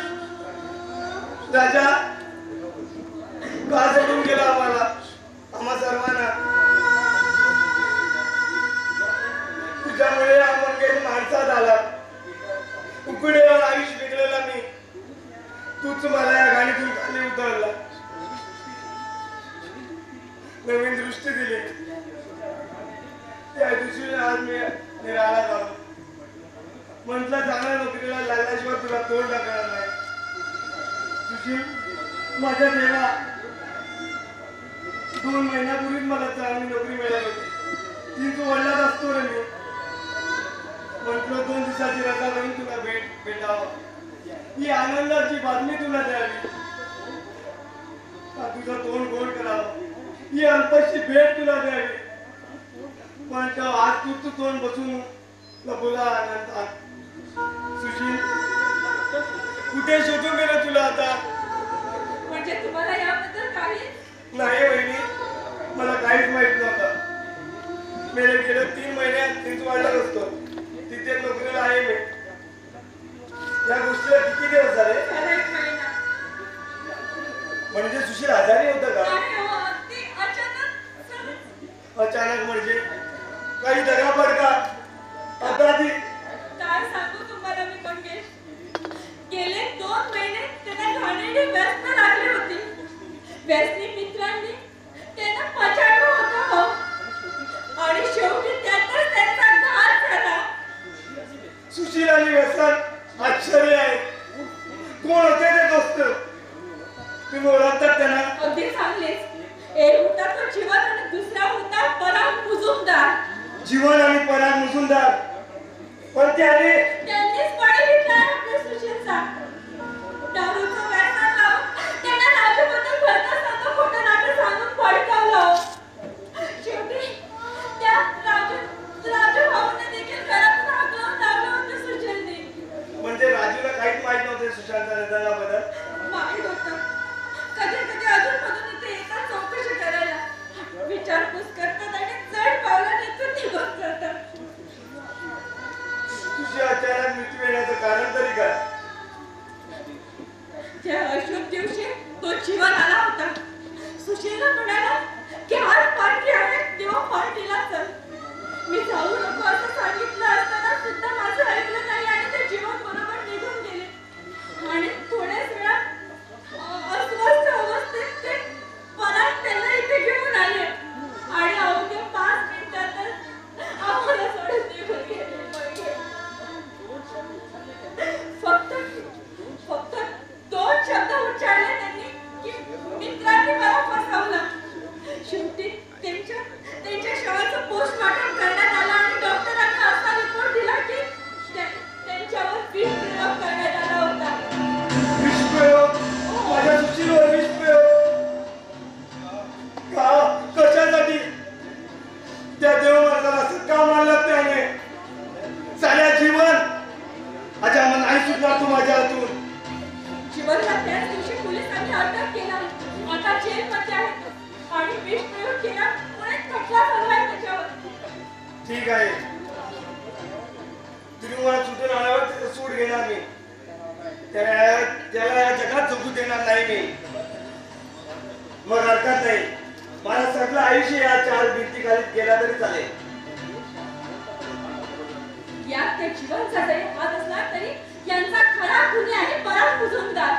राजा का सोडून गेला आम्हाला, आम्हा सर्वांना? तुझ्यामुळे हा मंगेश माणसात आला. उकडेवर आयुष्य बिघडलेला मी, तूच मला या गाडीतून खाली उतरला, नवीन दृष्टी दिली. त्या दिवशी आज मी निराळा झालो. म्हटलं चांगल्या नोकरीला लागल्याशिवाय तुला तोड टाकणार नाही. सुशील माझ्या देवा, 2 महिन्यापूर्वीच मला चांगली नोकरी मिळाली होती. तीच वडिलात असतो रे मी. म्हटलं 2 दिवसाची रजा करून तुला भेटावं, ही आनंदाची बातमी तुला द्यावी, तुझं तोंड गोड करावं, ही अल्पशी भेट तुला द्यावी. पण आज तू तोंड बसून बोला आनंदात. सुशील कुठे शोधून गेलं तुला आता? म्हणजे तुम्हाला याबद्दल काही नाही वहिनी, मला काहीच माहित नव्हतं. मेले गेले 3 महिन्यात तीच वाढत असतो. तिथे नोकरीला आहे मी. या गोष्टीला किती दिवस झाले? 1 महिना. म्हणजे सुशील आजारी होता का? नाही हो, अगदी अचानक. अचानक म्हणजे काही दगापड का? अपराधी? काय सांगू तुम्हाला मी मंगेश. गेले 2 महिने त्यांना घाणेरडी व्यस्त लागली होती. व्यसनी मित्रांनी त्यांना पछाडलं होतं हो. आणि शेवटी त्यातच त्यांचा घात झाला. सुशील आणि व्यसन आश्चर्य आहे. कोण होते ते दोस्त? तुम्ही ओळखतात त्यांना? अगदी चांगलेच. एक होता तो जीवन आणि दुसरा होता पराग मुजुमदार. जीवन आणि पराग मुजुमदार. पण त्याने त्यांनीच पाणी घेतला आपल्या सुशीलचा. दारूचं व्यसन सुशांतच्या निधनाबद्दल? माहीत होतं. कधी कधी अजूनमधून इथे येतात चौकशी करायला, विचारपूस करतात आणि जड पावलाने इथून निघून जातात. तुझी अचानक मृत्यू येण्याचं कारण तरी काय? त्या अशुभ दिवशी तो जीवन आला होता. सुशीलला म्हणाला की आज पार्टी आहे तेव्हा पार्टीला चल. मी जाऊ नको असं सांगितलं असताना सुद्धा माझं ऐकलं नाही आणि ते जीवन बरोबर निघून गेले. आणि थोड्याच वेळात अस्वस्थ अवस्थेत ते परत त्यांना इथे घेऊन आले आणि अवघ्या 5 मिनिटातच आम्हाला सोडून निघून गेले. फक्त 2 शब्द उच्चारले त्यांनी की मित्रांनी मला फसवलं. शेवटी त्यांच्या शवाचं पोस्टमॉर्टम करण्यात आलं आणि डॉक्टरांनी असा रिपोर्ट दिला की त्यांच्यावर विषप्रयोग करण्यात आला होता. विषप्रयोग? माझ्या सुशीलवर विषप्रयोग? का? कशासाठी? त्या देवमार्गाला असं का मानलं त्याने? साऱ्या जीवन अजा नाही सुटणार तू माझ्या हातून. जीवनला त्याच दिवशी पोलिसांनी अटक केला. आता जेलमध्ये आहे आणि विषप्रयोग केला पुणे खटला चाललाय त्याच्यावर. ठीक आहे, तुम्ही मला सुटून आल्यावर त्याचं सूट घेणार मी. त्याला या जगात जगू देणार नाही मी. मग हरकत नाही, मला सगळं आयुष्य या 4 भिंतीखाली गेला तरी चालेल. यात त्या जीवनचा जरी हात असला तरी यांचा खरा खुनी आहे पराग मुजुमदार.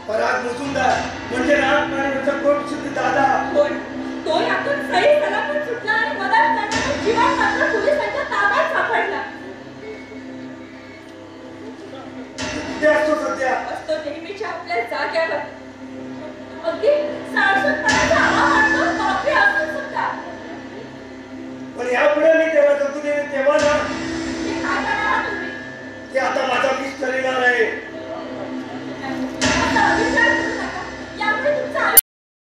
पराग मुजुमदार म्हणजे राजमानवाचा कोटशुद्ध दादा. होय, तो यातून सही सलामत सुटला आणि मदत करणारा जीवन मात्र पोलिसांच्या ताब्यात सापडला. कुठे असतो सध्या? असतो नेहमीच्या आपल्या जाग्यावर. अगदी साळसूदपणाचा आवा वाटतो बापरे असून सुद्धा. पण यापुढे मी तेव्हा जगू दे तेव्हा ना हे काय करणार तुम्ही? ते आता माझा मिस झालेला